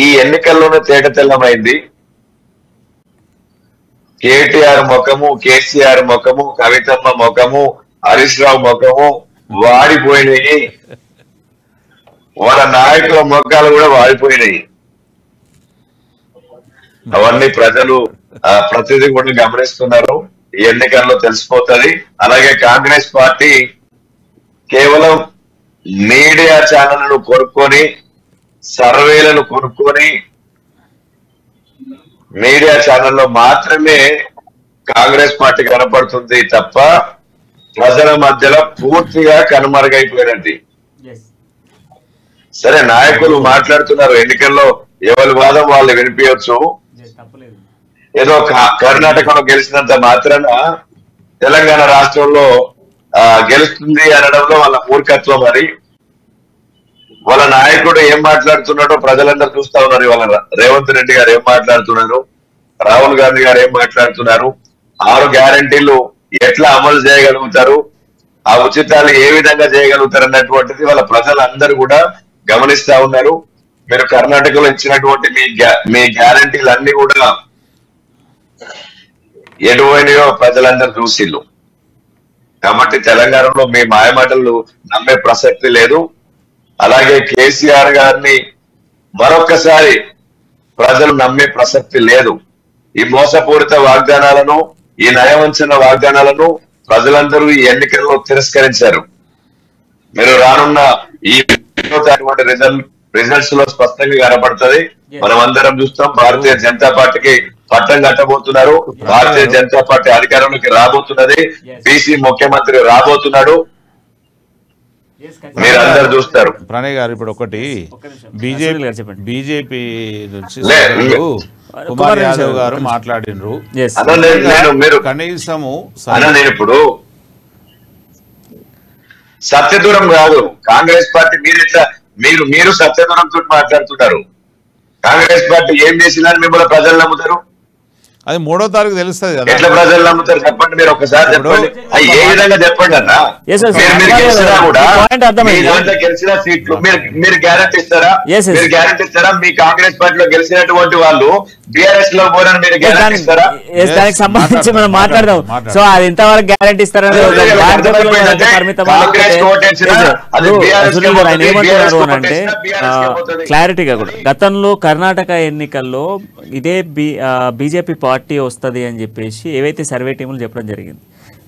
ఈ ఎన్నికల్లోనే తేటతెల్లమైంది. కేటీఆర్ ముఖము, కేసీఆర్ ముఖము, కవితమ్మ ముఖము, హరీష్ రావు ముఖము వాడిపోయినాయి. వాళ్ళ నాయకుల ముఖాలు కూడా వాడిపోయినాయి. అవన్నీ ప్రజలు ప్రతిదీ కూడా గమనిస్తున్నారు. ఈ ఎన్నికల్లో తెలిసిపోతుంది. అలాగే కాంగ్రెస్ పార్టీ కేవలం మీడియా ఛానళ్లను కొనుక్కొని, సర్వేలను కొనుక్కొని, మీడియా ఛానల్లో మాత్రమే కాంగ్రెస్ పార్టీ కనపడుతుంది తప్ప ప్రజల మధ్యలో పూర్తిగా కనుమరుగైపోయినది. సరే, నాయకులు మాట్లాడుతున్నారు. ఎన్నికల్లో ఎవరి వాదం వాళ్ళు వినిపించవచ్చు. ఏదో కర్ణాటకలో గెలిచినంత మాత్రాన తెలంగాణ రాష్ట్రంలో గెలుస్తుంది అనడంలో వాళ్ళ మూర్ఖత్వం. మరి వాళ్ళ నాయకుడు ఏం మాట్లాడుతున్నాడో ప్రజలందరూ చూస్తా ఉన్నారు. ఇవాళ రేవంత్ రెడ్డి గారు ఏం మాట్లాడుతున్నారు, రాహుల్ గాంధీ గారు ఏం మాట్లాడుతున్నారు, 6 గ్యారంటీలు ఎట్లా అమలు చేయగలుగుతారు, ఆ ఉచితాలు ఏ విధంగా చేయగలుగుతారు అన్నటువంటిది వాళ్ళ ప్రజలందరూ కూడా గమనిస్తా ఉన్నారు. మీరు కర్ణాటకలో ఇచ్చినటువంటి మీ గ్యారంటీలు అన్ని కూడా ఎటువైనయో ప్రజలందరూ చూసిళ్ళు. కాబట్టి తెలంగాణలో మీ మాయమాటలు నమ్మే ప్రసక్తి లేదు. అలాగే కేసీఆర్ గారిని మరొకసారి ప్రజలు నమ్మే ప్రసక్తి లేదు. ఈ మోసపూరిత వాగ్దానాలను, ఈ నయవంచన వాగ్దానాలను ప్రజలందరూ ఈ ఎన్నికల్లో తిరస్కరించారు. మీరు రానున్న ఈ రిజల్ట్స్ లో స్పష్టంగా కనపడుతుంది. మనం అందరం చూస్తాం. భారతీయ జనతా పార్టీకి పట్టం కట్టబోతున్నారు. భారతీయ జనతా పార్టీ అధికారంలోకి రాబోతున్నది. బీసీ ముఖ్యమంత్రి రాబోతున్నాడు. మీరందరూ చూస్తారు. ప్రణయ్ గారు, ఇప్పుడు ఒకటి బీజేపీ నుంచి కుమార్ యాదవ్ గారు మాట్లాడినరు. కనీసము నేను ఇప్పుడు సత్యదూరం కాదు. కాంగ్రెస్ పార్టీ మీరు సత్యదూరం తోటి మాట్లాడుతున్నారు. కాంగ్రెస్ పార్టీ ఏం చేసిందని మిమ్మల్ని ప్రజలు నమ్ముతారు? అది 3వ తారీఖు తెలుస్తుంది కదా. ఎట్లా ప్రజలు నమ్ముతారు చెప్పండి, మీరు ఒకసారి చెప్పండి. ఏ విధంగా చెప్పండి అన్న, గెలిచిన సీట్లు మీరు గ్యారెంటీ ఇస్తారా? మీరు గ్యారెంటీ ఇస్తారా? మీ కాంగ్రెస్ పార్టీలో గెలిచినటువంటి వాళ్ళు బీఆర్ఎస్ లో పోరని మీరు గ్యారెంటీ ఇస్తారా? దానికి సంబంధించి మనం మాట్లాడదాం. సో అది ఎంతవరకు గ్యారెంటీ ఇస్తారని ఏమంటున్నారు అని అంటే క్లారిటీగా కూడా గతంలో కర్ణాటక ఎన్నికల్లో ఇదే బీజేపీ పార్టీ వస్తుంది అని చెప్పేసి ఏవైతే సర్వే టీములు చెప్పడం జరిగింది.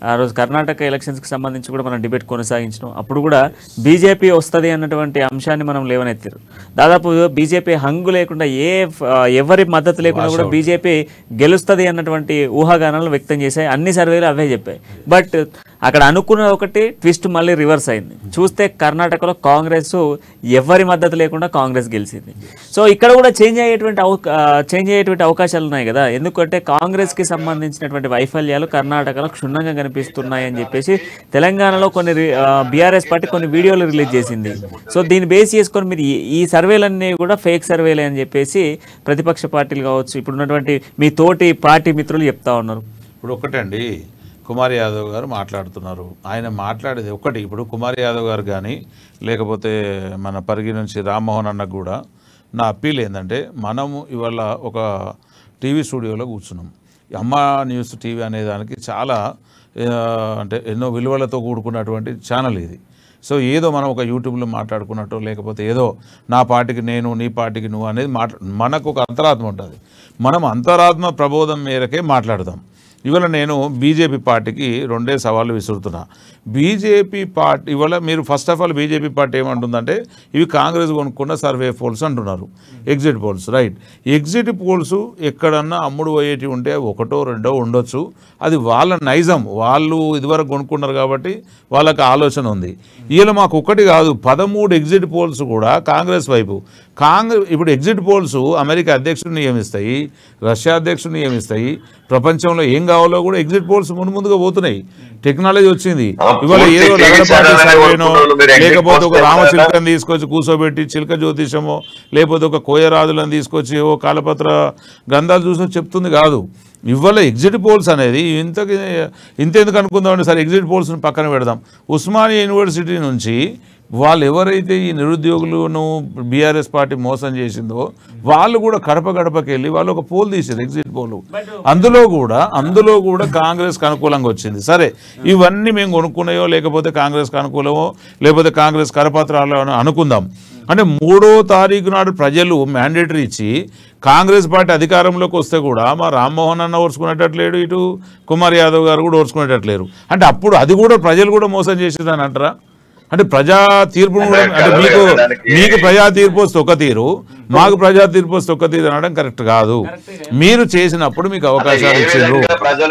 ఆ రోజు కర్ణాటక ఎలక్షన్స్కి సంబంధించి కూడా మనం డిబేట్ కొనసాగించినాం. అప్పుడు కూడా బీజేపీ వస్తుంది అన్నటువంటి అంశాన్ని మనం లేవనెత్తారు. దాదాపు బీజేపీ హంగు లేకుండా ఎవరి మద్దతు లేకుండా కూడా బీజేపీ గెలుస్తుంది అన్నటువంటి ఊహాగానాలు వ్యక్తం చేశాయి. అన్ని సర్వేలు అవే చెప్పాయి. బట్ అక్కడ అనుకున్న ఒకటి ట్విస్ట్ మళ్ళీ రివర్స్ అయింది. చూస్తే కర్ణాటకలో కాంగ్రెస్ ఎవరి మద్దతు లేకుండా కాంగ్రెస్ గెలిచింది. సో ఇక్కడ కూడా చేంజ్ అయ్యేటువంటి అవకాశాలు ఉన్నాయి కదా. ఎందుకంటే కాంగ్రెస్కి సంబంధించినటువంటి వైఫల్యాలు కర్ణాటకలో క్షుణ్ణంగా కనిపిస్తున్నాయని చెప్పేసి తెలంగాణలో కొన్ని బీఆర్ఎస్ పార్టీ కొన్ని వీడియోలు రిలీజ్ చేసింది. సో దీన్ని బేస్ చేసుకొని మీరు ఈ సర్వేలన్నీ కూడా ఫేక్ సర్వేలే అని చెప్పేసి ప్రతిపక్ష పార్టీలు కావచ్చు, ఇప్పుడు ఉన్నటువంటి మీ తోటి పార్టీ మిత్రులు చెప్తా ఉన్నారు. ఇప్పుడు ఒకటండి, కుమార్ యాదవ్ గారు మాట్లాడుతున్నారు. ఆయన మాట్లాడేది ఒకటి. ఇప్పుడు కుమార్ యాదవ్ గారు కానీ లేకపోతే మన పరిగి నుంచి రామ్మోహన్ అన్నకు కూడా నా అప్పీల్ ఏంటంటే, మనము ఇవాళ ఒక టీవీ స్టూడియోలో కూర్చున్నాం. అమ్మ న్యూస్ టీవీ అనే దానికి చాలా అంటే ఎన్నో విలువలతో కూడుకున్నటువంటి ఛానల్ ఇది. సో ఏదో మనం ఒక యూట్యూబ్లో మాట్లాడుకున్నట్టు లేకపోతే ఏదో నా పార్టీకి నేను నీ పార్టీకి నువ్వు అనేది మనకు ఒక అంతరాత్మ ఉంటుంది. మనం అంతరాత్మ ప్రబోధం మేరకే మాట్లాడదాం. ఇవాళ నేను బీజేపీ పార్టీకి 2 సవాళ్ళు విసురుతున్నా. బీజేపీ పార్టీ ఇవాళ మీరు first of all BJP party ఏమంటుందంటే ఇవి కాంగ్రెస్ కొనుక్కున్న సర్వే పోల్స్ అంటున్నారు, exit polls. Right, exit polls ఎక్కడన్నా అమ్ముడు పోయేటి ఉంటే 1, 2 ఉండొచ్చు. అది వాళ్ళ నైజం, వాళ్ళు ఇదివరకు కొనుక్కున్నారు కాబట్టి వాళ్ళకి ఆలోచన ఉంది. వీళ్ళు మాకు ఒకటి కాదు 13 ఎగ్జిట్ పోల్స్ కూడా కాంగ్రెస్ వైపు. ఇప్పుడు ఎగ్జిట్ పోల్స్ అమెరికా అధ్యక్షుడిని నియమిస్తాయి, రష్యా అధ్యక్షుడిని నియమిస్తాయి. ప్రపంచంలో ఏం కావాలో కూడా ఎగ్జిట్ పోల్స్ ముందుగా పోతున్నాయి. టెక్నాలజీ వచ్చింది. ఇవాళ ఏదో లగడపాటి సర్వేనో లేకపోతే ఒక రామచిలుకని తీసుకొచ్చి కూర్చోబెట్టి చిలుక జ్యోతిషమో లేకపోతే ఒక కోయరాజులను తీసుకొచ్చి ఓ కాలపత్ర గ్రంథాలు చూసి చెప్తుంది కాదు. ఇవాళ ఎగ్జిట్ పోల్స్ అనేది ఇంతెందుకు అనుకుందామండి. సరే ఎగ్జిట్ పోల్స్ని పక్కన పెడదాం. ఉస్మానియా యూనివర్సిటీ నుంచి వాళ్ళు ఎవరైతే ఈ నిరుద్యోగులను బీఆర్ఎస్ పార్టీ మోసం చేసిందో వాళ్ళు కూడా గడపకి వెళ్ళి వాళ్ళు ఒక పోల్ తీసారు, ఎగ్జిట్ పోల్. అందులో కూడా కాంగ్రెస్కి అనుకూలంగా వచ్చింది. సరే ఇవన్నీ మేము కొనుక్కున్నాయో లేకపోతే కాంగ్రెస్కి అనుకూలమో లేకపోతే కాంగ్రెస్ కరపత్రాలు అనుకుందాం. అంటే 3వ తారీఖు నాడు ప్రజలు మ్యాండేటరీ ఇచ్చి కాంగ్రెస్ పార్టీ అధికారంలోకి వస్తే కూడా మా రామ్మోహన్ అన్న ఓర్చుకునేటట్లేడు, ఇటు కుమార్ యాదవ్ గారు కూడా ఓర్చుకునేటట్లేరు. అంటే అప్పుడు అది కూడా ప్రజలు కూడా మోసం చేసేదని అంటారా? అంటే ప్రజా తీర్పు అంటే మీకు ప్రజా తీర్పు వస్తే ఒక తీరు, మాకు ప్రజా తీర్పు వస్తే ఒక తీరు అనడం కరెక్ట్ కాదు. మీరు చేసినప్పుడు మీకు అవకాశాలు ఇచ్చారు,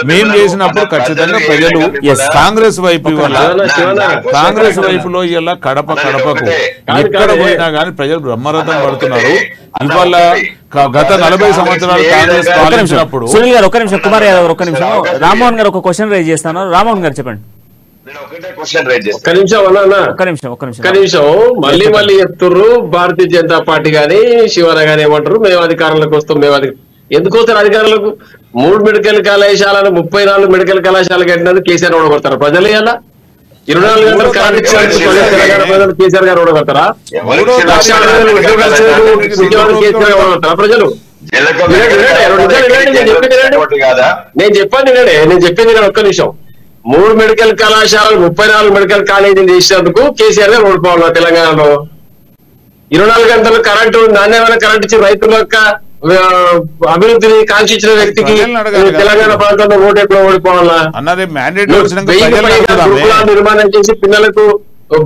మేము చేసినప్పుడు ఖచ్చితంగా ప్రజలు కాంగ్రెస్ వైపు కాంగ్రెస్ వైపులో ఇలా కడపకు ఎక్కడ పోయినా కానీ ప్రజలు బ్రహ్మరథం పడుతున్నారు. ఇవాళ గత 40 సంవత్సరాలు కాంగ్రెస్ పాలించినప్పుడు. సునీల్ గారు ఒక్క నిమిషం, కుమార్ యాదవ్ ఒక్క నిమిషం, రామ్మోహన్ గారు ఒక క్వశ్చన్ రైజ్ చేస్తాను. రామ్మోహన్ గారు చెప్పండి. ఒక్క నిమిషం మళ్ళీ చెప్తుర్రు భారతీయ జనతా పార్టీ గాని శివన గాని ఏమంటారు, మేము అధికారంలోకి వస్తాం. ఎందుకు వస్తారు అధికారంలోకి? 3 మెడికల్ కళాశాలను 34 మెడికల్ కళాశాల కట్టినందుకు కేసీఆర్ ఓడగొడతారా ప్రజలు? ఇలా 24 గంటలు కరెంట్ తెలంగాణ ప్రజలు కేసీఆర్ గారు ఓడగొడతారా? ఓడగొడతారా ప్రజలు? నేను చెప్పింది ఒక్క నిమిషం. 3 మెడికల్ కళాశాలలు 34 మెడికల్ కాలేజీలు చేసినందుకు కేసీఆర్ గారు ఓడిపోవాలి తెలంగాణలో. 24 గంటలు కరెంటు నాణ్యమైన కరెంట్ ఇచ్చి రైతుల యొక్క అభివృద్ధిని కాంక్షించిన వ్యక్తికి తెలంగాణ ప్రాంతంలో ఓటు ఎప్పుడు ఓడిపోవాలా? నిర్మాణం చేసి పిల్లలకు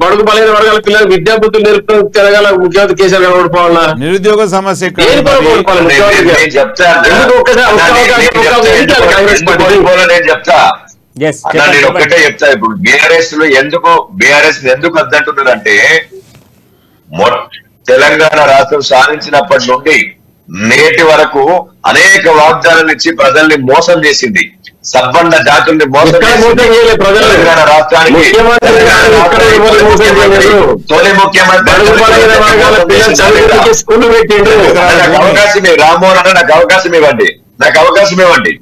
బడుగు బలైన వర్గాల పిల్లలకు విద్యాబుద్ధులు నేర్పుతున్న తెలంగాణ ముఖ్యమంత్రి కేసీఆర్ గారు ఓడిపోవాలా? నిరుద్యోగ సమస్య నేను ఒక్కటే చెప్తా. ఇప్పుడు బీఆర్ఎస్ ఎందుకు వద్దంటున్నారంటే తెలంగాణ రాష్ట్రం సాధించినప్పటి నుండి నేటి వరకు అనేక వాగ్దానాలు ఇచ్చి ప్రజల్ని మోసం చేసింది. సబ్బండ జాతుల్ని మోసం తెలంగాణ రాష్ట్రానికి తొలి ముఖ్యమంత్రి అవకాశం రామ్మోహన్ అన్న నాకు అవకాశం ఇవ్వండి.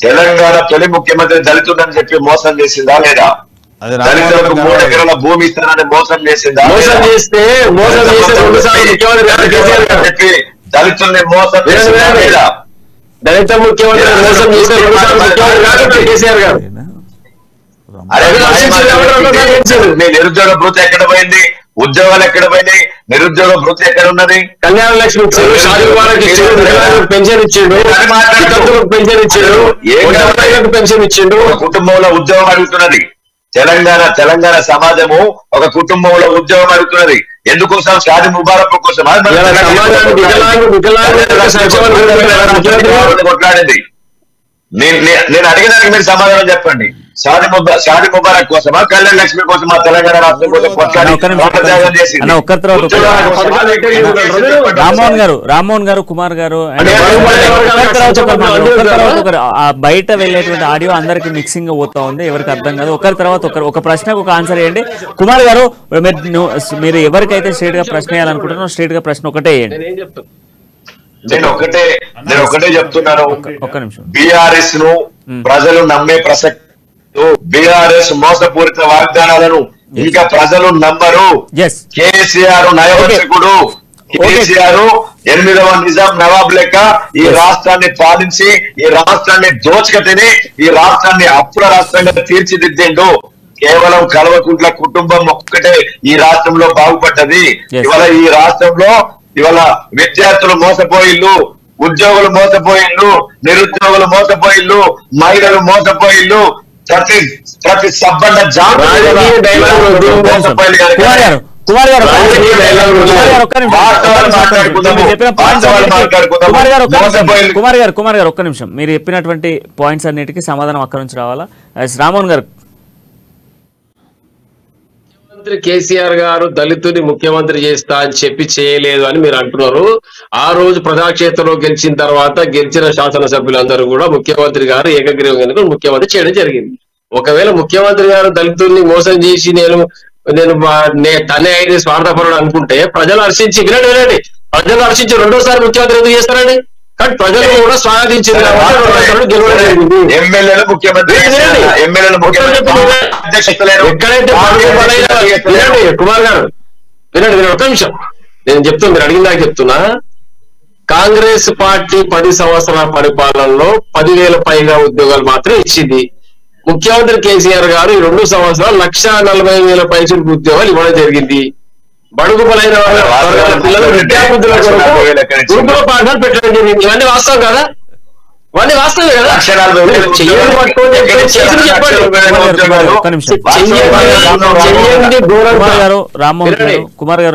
తెలంగాణ తొలి ముఖ్యమంత్రి దళితుడని చెప్పి మోసం చేసిందా లేదా? దళితులకు 3 ఎకరాల భూమి ఇస్తానని మోసం చేసిందా? చెప్పి దళితుల్ని మోసం చేసిందా లేదా? దళిత ముఖ్యమంత్రి మోసం చేసిన కేసీఆర్ గారు. మీ నిరుద్యోగ భృతి ఎక్కడ పోయింది? ఉద్యోగాలు ఎక్కడ పోయినాయి? నిరుద్యోగ భృతి ఎక్కడ ఉన్నది? కళ్యాణ లక్ష్మి ఇచ్చారు, పెన్షన్ ఇచ్చిండు, పెన్షన్ ఇచ్చిండు, పెన్షన్ ఇచ్చిండు. కుటుంబంలో ఉద్యోగం అడుగుతున్నది తెలంగాణ సమాజము. ఒక కుటుంబంలో ఉద్యోగం అడుగుతున్నది. ఎందుకోసం? షాదీ ముబారక్ కోసం కొట్లాడింది. నేను అడిగేదానికి మీరు సమాధానం చెప్పండి. షాదీ ముబారక్ కోసమా, కళ్యాణ లక్ష్మి కోసమా తెలంగాణ రాష్ట్రం కోసం రామ్మోహన్ గారు కుమార్ గారు బయట వెళ్ళేటువంటి ఆడియో అందరికి మిక్సింగ్ పోతా ఉంది, ఎవరికి అర్థం కాదు. ఒకరి తర్వాత ఒక ప్రశ్నకు ఒక ఆన్సర్ వేయండి. కుమార్ గారు మీరు ఎవరికైతే స్ట్రేట్ గా ప్రశ్న వేయాలనుకుంటున్నారో స్ట్రేట్ గా ప్రశ్న ఒకటే వేయండి. నేను ఒకటే చెప్తున్నాను. ఒక్క నిమిషం. బీఆర్ఎస్ ను ప్రజలు నమ్మే ప్రసక్తి, బీఆర్ఎస్ మోసపూరిత వాగ్దానాలను ఇంకా ప్రజలు నమ్మరు. కేసీఆర్ నయవంచకుడు, కేసీఆర్ 8వ నిజాం నవాబ్ లెక్క ఈ రాష్ట్రాన్ని పాలించి ఈ రాష్ట్రాన్ని దోచుక తిని ఈ రాష్ట్రాన్ని అప్పుల రాష్ట్రంగా తీర్చిదిద్దిండు. కేవలం కల్వకుంట్ల కుటుంబం ఒక్కటే ఈ రాష్ట్రంలో బాగుపడ్డది. ఇవాళ ఈ రాష్ట్రంలో ఇవాళ విద్యార్థులు మోసపోయిల్లు, ఉద్యోగులు మోసపోయిల్లు, నిరుద్యోగులు మోసపోయిల్లు, మహిళలు మోసపోయిల్లు, ప్రతి సబ్బండ కుమార్ గారు ఒక్క నిమిషం. మీరు చెప్పినటువంటి పాయింట్స్ అన్నిటికీ సమాధానం అక్కడి నుంచి రావాలా? రామ్మోహన్ గారు. ముఖ్యమంత్రి కేసీఆర్ గారు దళితుని ముఖ్యమంత్రి చేస్తా అని చెప్పి చేయలేదు అని మీరు అంటున్నారు. ఆ రోజు ప్రజాక్షేత్రంలో గెలిచిన తర్వాత గెలిచిన శాసనసభ్యులందరూ కూడా ముఖ్యమంత్రి గారు ఏకగ్రీవం ఎన్నుకొని ముఖ్యమంత్రి చేయడం జరిగింది. ఒకవేళ ముఖ్యమంత్రి గారు దళితుల్ని మోసం చేసి నేను తనే అయితే స్వార్థపరుడు అనుకుంటే ప్రజలు హర్షించి వినండి ప్రజలు హర్షించి రెండోసారి ముఖ్యమంత్రి ఎందుకు చేస్తారండి? కానీ ప్రజలు కూడా స్వాగతించింది కుమార్ గారు వినండి ఒక నిమిషం. నేను చెప్తున్నా, మీరు అడిగిందాక చెప్తున్నా. కాంగ్రెస్ పార్టీ 10 సంవత్సరాల పరిపాలనలో 10,000 పైగా ఉద్యోగాలు మాత్రం ఇచ్చింది. ముఖ్యమంత్రి కేసీఆర్ గారు ఈ 2 సంవత్సరాలు 1,40,000 పైసలకు ఉద్యోగాలు ఇవ్వడం జరిగింది. బడుగు బలైన పిల్లలు విద్యాబుద్ధుల కొరకు గురుకుల పాఠాలు పెట్టడం జరిగింది. ఇవన్నీ వాస్తవం కదా? ఇవన్నీ వాస్తవే కదా?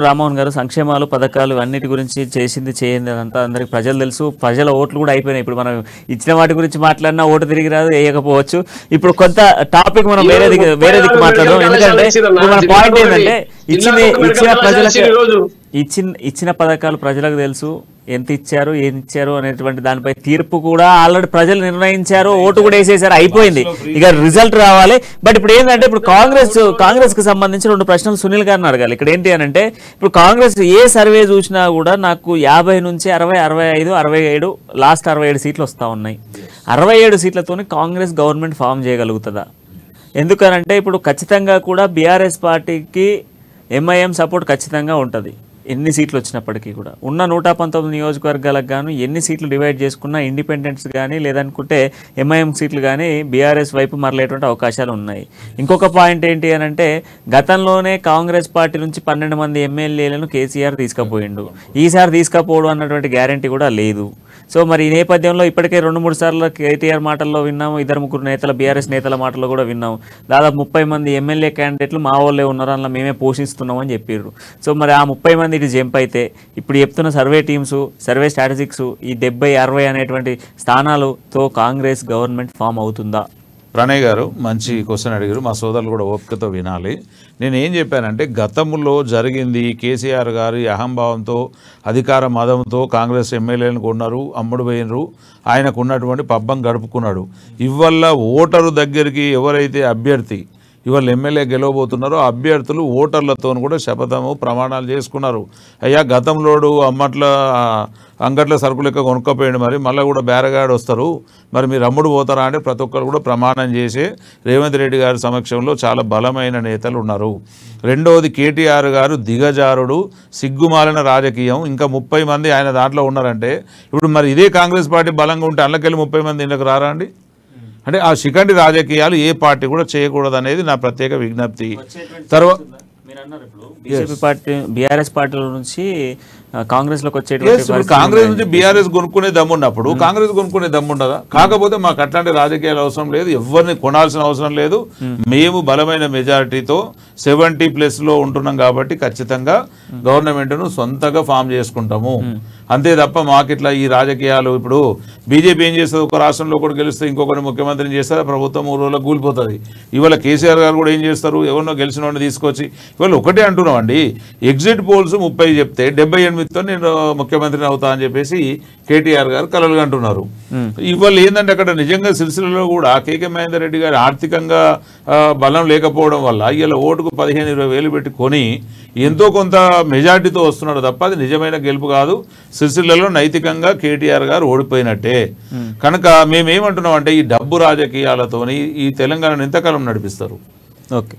రామ్మోహన్ గారు సంక్షేమాలు పథకాలు అన్నిటి గురించి చేసింది చేయింది అదంతా అందరికి ప్రజలు తెలుసు. ప్రజల ఓట్లు కూడా అయిపోయినాయి. ఇప్పుడు మనం ఇచ్చిన వాటి గురించి మాట్లాడినా ఓటు తిరిగి రాదు, వేయకపోవచ్చు. ఇప్పుడు కొంత టాపిక్ మనం వేరే దిక్కు మాట్లాడదాం. ఎందుకంటే మన పాయింట్ ఏంటంటే ఇచ్చిన పథకాలు ప్రజలకు తెలుసు, ఎంత ఇచ్చారు ఏం ఇచ్చారు అనేటువంటి దానిపై తీర్పు కూడా ఆల్రెడీ ప్రజలు నిర్ణయించారు, ఓటు కూడా వేసేసారు, అయిపోయింది. ఇక రిజల్ట్ రావాలి. బట్ ఇప్పుడు ఏంటంటే ఇప్పుడు కాంగ్రెస్ కి సంబంధించి 2 ప్రశ్నలు సునీల్ గారిని అడగాలి. ఇక్కడ ఏంటి అని అంటే ఇప్పుడు కాంగ్రెస్ ఏ సర్వే చూసినా కూడా నాకు 50 నుంచి 60, 65, 67 లాస్ట్ 67 సీట్లు వస్తూ ఉన్నాయి. 67 సీట్లతోనే కాంగ్రెస్ గవర్నమెంట్ ఫామ్ చేయగలుగుతుందా? ఎందుకనంటే ఇప్పుడు ఖచ్చితంగా కూడా బీఆర్ఎస్ పార్టీకి ఎంఐఎం సపోర్ట్ ఖచ్చితంగా ఉంటుంది. ఎన్ని సీట్లు వచ్చినప్పటికీ కూడా ఉన్న 119 నియోజకవర్గాలకు గాను ఎన్ని సీట్లు డివైడ్ చేసుకున్నా ఇండిపెండెంట్స్ కానీ లేదనుకుంటే ఎంఐఎం సీట్లు కానీ బీఆర్ఎస్ వైపు మరలేటువంటి అవకాశాలు ఉన్నాయి. ఇంకొక పాయింట్ ఏంటి అని అంటే గతంలోనే కాంగ్రెస్ పార్టీ నుంచి 12 మంది ఎమ్మెల్యేలను కేసీఆర్ తీసుకుపోయిండు. ఈసారి తీసుకుపోవడం అన్నటువంటి గ్యారంటీ కూడా లేదు. సో మరి ఈ నేపథ్యంలో ఇప్పటికే 2-3 సార్లు కేటీఆర్ మాటల్లో విన్నాము, 2-3 నేతల బీఆర్ఎస్ నేతల మాటల్లో కూడా విన్నాము. దాదాపు 30 మంది ఎమ్మెల్యే క్యాండిడేట్లు మా వాళ్ళే ఉన్నారు, అందులో మేమే పోషిస్తున్నామని చెప్పారు. సో మరి ఆ 30 మంది ఇటు జంప్ అయితే ఇప్పుడు చెప్తున్న సర్వే టీమ్స్, సర్వే స్ట్రాటజిక్స్ ఈ 70-60 అనేటువంటి స్థానాలతో కాంగ్రెస్ గవర్నమెంట్ ఫామ్ అవుతుందా? ప్రణయ్ గారు మంచి క్వశ్చన్ అడిగారు. మా సోదరులు కూడా ఓపికతో వినాలి. నేను ఏం చెప్పానంటే గతంలో జరిగింది కేసీఆర్ గారి అహంభావంతో అధికార మదంతో కాంగ్రెస్ ఎమ్మెల్యేలను కొన్నారు, అమ్ముడు పోయినరు, ఆయనకు ఉన్నటువంటి పబ్బం గడుపుకున్నాడు. ఇవల్ల ఓటరు దగ్గరికి ఎవరైతే అభ్యర్థి ఇవాళ ఎమ్మెల్యే గెలవబోతున్నారు. అభ్యర్థులు ఓటర్లతో కూడా శపథము ప్రమాణాలు చేసుకున్నారు. అయ్యా గతంలోడు అంగట్ల సరుకు లెక్క కొనుక్కపోయాడు, మరి మళ్ళీ కూడా బేరగాడు వస్తారు, మరి మీరు అమ్ముడు పోతారా అంటే ప్రతి ఒక్కరు కూడా ప్రమాణం చేసి రేవంత్ రెడ్డి గారి సమక్షంలో చాలా బలమైన నేతలు ఉన్నారు. రెండవది కేటీఆర్ గారు దిగజారుడు, సిగ్గుమాలిన రాజకీయం, ఇంకా 30 మంది ఆయన దాంట్లో ఉన్నారంటే ఇప్పుడు మరి ఇదే కాంగ్రెస్ పార్టీ బలంగా ఉంటే అందులోకెళ్ళి 30 మంది ఇళ్ళకి రారా అండి? అంటే ఆ శిఖండి రాజకీయాలు ఏ పార్టీ కూడా చేయకూడదు అనేది నా ప్రత్యేక విజ్ఞప్తి. తర్వాత బీజేపీ పార్టీ బీఆర్ఎస్ పార్టీల నుంచి కాంగ్రెస్లోకి వచ్చేటువంటి కాంగ్రెస్ నుంచి బీఆర్ఎస్ కొనుక్కునే దమ్మున్నప్పుడు కాంగ్రెస్ కొనుక్కునే దమ్ముండదా? కాకపోతే మాకు అట్లాంటి రాజకీయాలు అవసరం లేదు, ఎవరిని కొనాల్సిన అవసరం లేదు. మేము బలమైన మెజారిటీతో 70+ ఉంటున్నాం కాబట్టి ఖచ్చితంగా గవర్నమెంట్ను సొంతగా ఫామ్ చేసుకుంటాము. అంతే తప్ప మాకు ఇట్లా ఈ రాజకీయాలు ఇప్పుడు బీజేపీ ఏం చేస్తుంది, ఒక రాష్ట్రంలో ఒకటి గెలిస్తే ఇంకొకటి ముఖ్యమంత్రిని చేస్తారు, ప్రభుత్వం 3 రోజులకు కూలిపోతుంది. ఇవాళ కేసీఆర్ గారు కూడా ఏం చేస్తారు, ఎవరినో గెలిచిన వాడిని తీసుకొచ్చి ఇవాళ ఒకటే అంటున్నాం అండి, ఎగ్జిట్ పోల్స్ 30 చెప్తే 78తో నేను ముఖ్యమంత్రిని అవుతా అని చెప్పేసి కేటీఆర్ గారు కలలుగా అంటున్నారు. ఇవాళ ఏంటంటే అక్కడ నిజంగా సిరిసిల్లలో కూడా కేకే మహేందర్ రెడ్డి గారు ఆర్థికంగా బలం లేకపోవడం వల్ల ఇవాళ ఓటుకు 15-20 వేలు పెట్టి కొని ఎంతో కొంత మెజార్టీతో వస్తున్నాడు తప్ప అది నిజమైన గెలుపు కాదు. సిరిసిల్లలో నైతికంగా కేటీఆర్ గారు ఓడిపోయినట్టే. కనుక మేమేమంటున్నాం అంటే ఈ డబ్బు రాజకీయాలతోని ఈ తెలంగాణను ఎంతకాలం నడిపిస్తారు?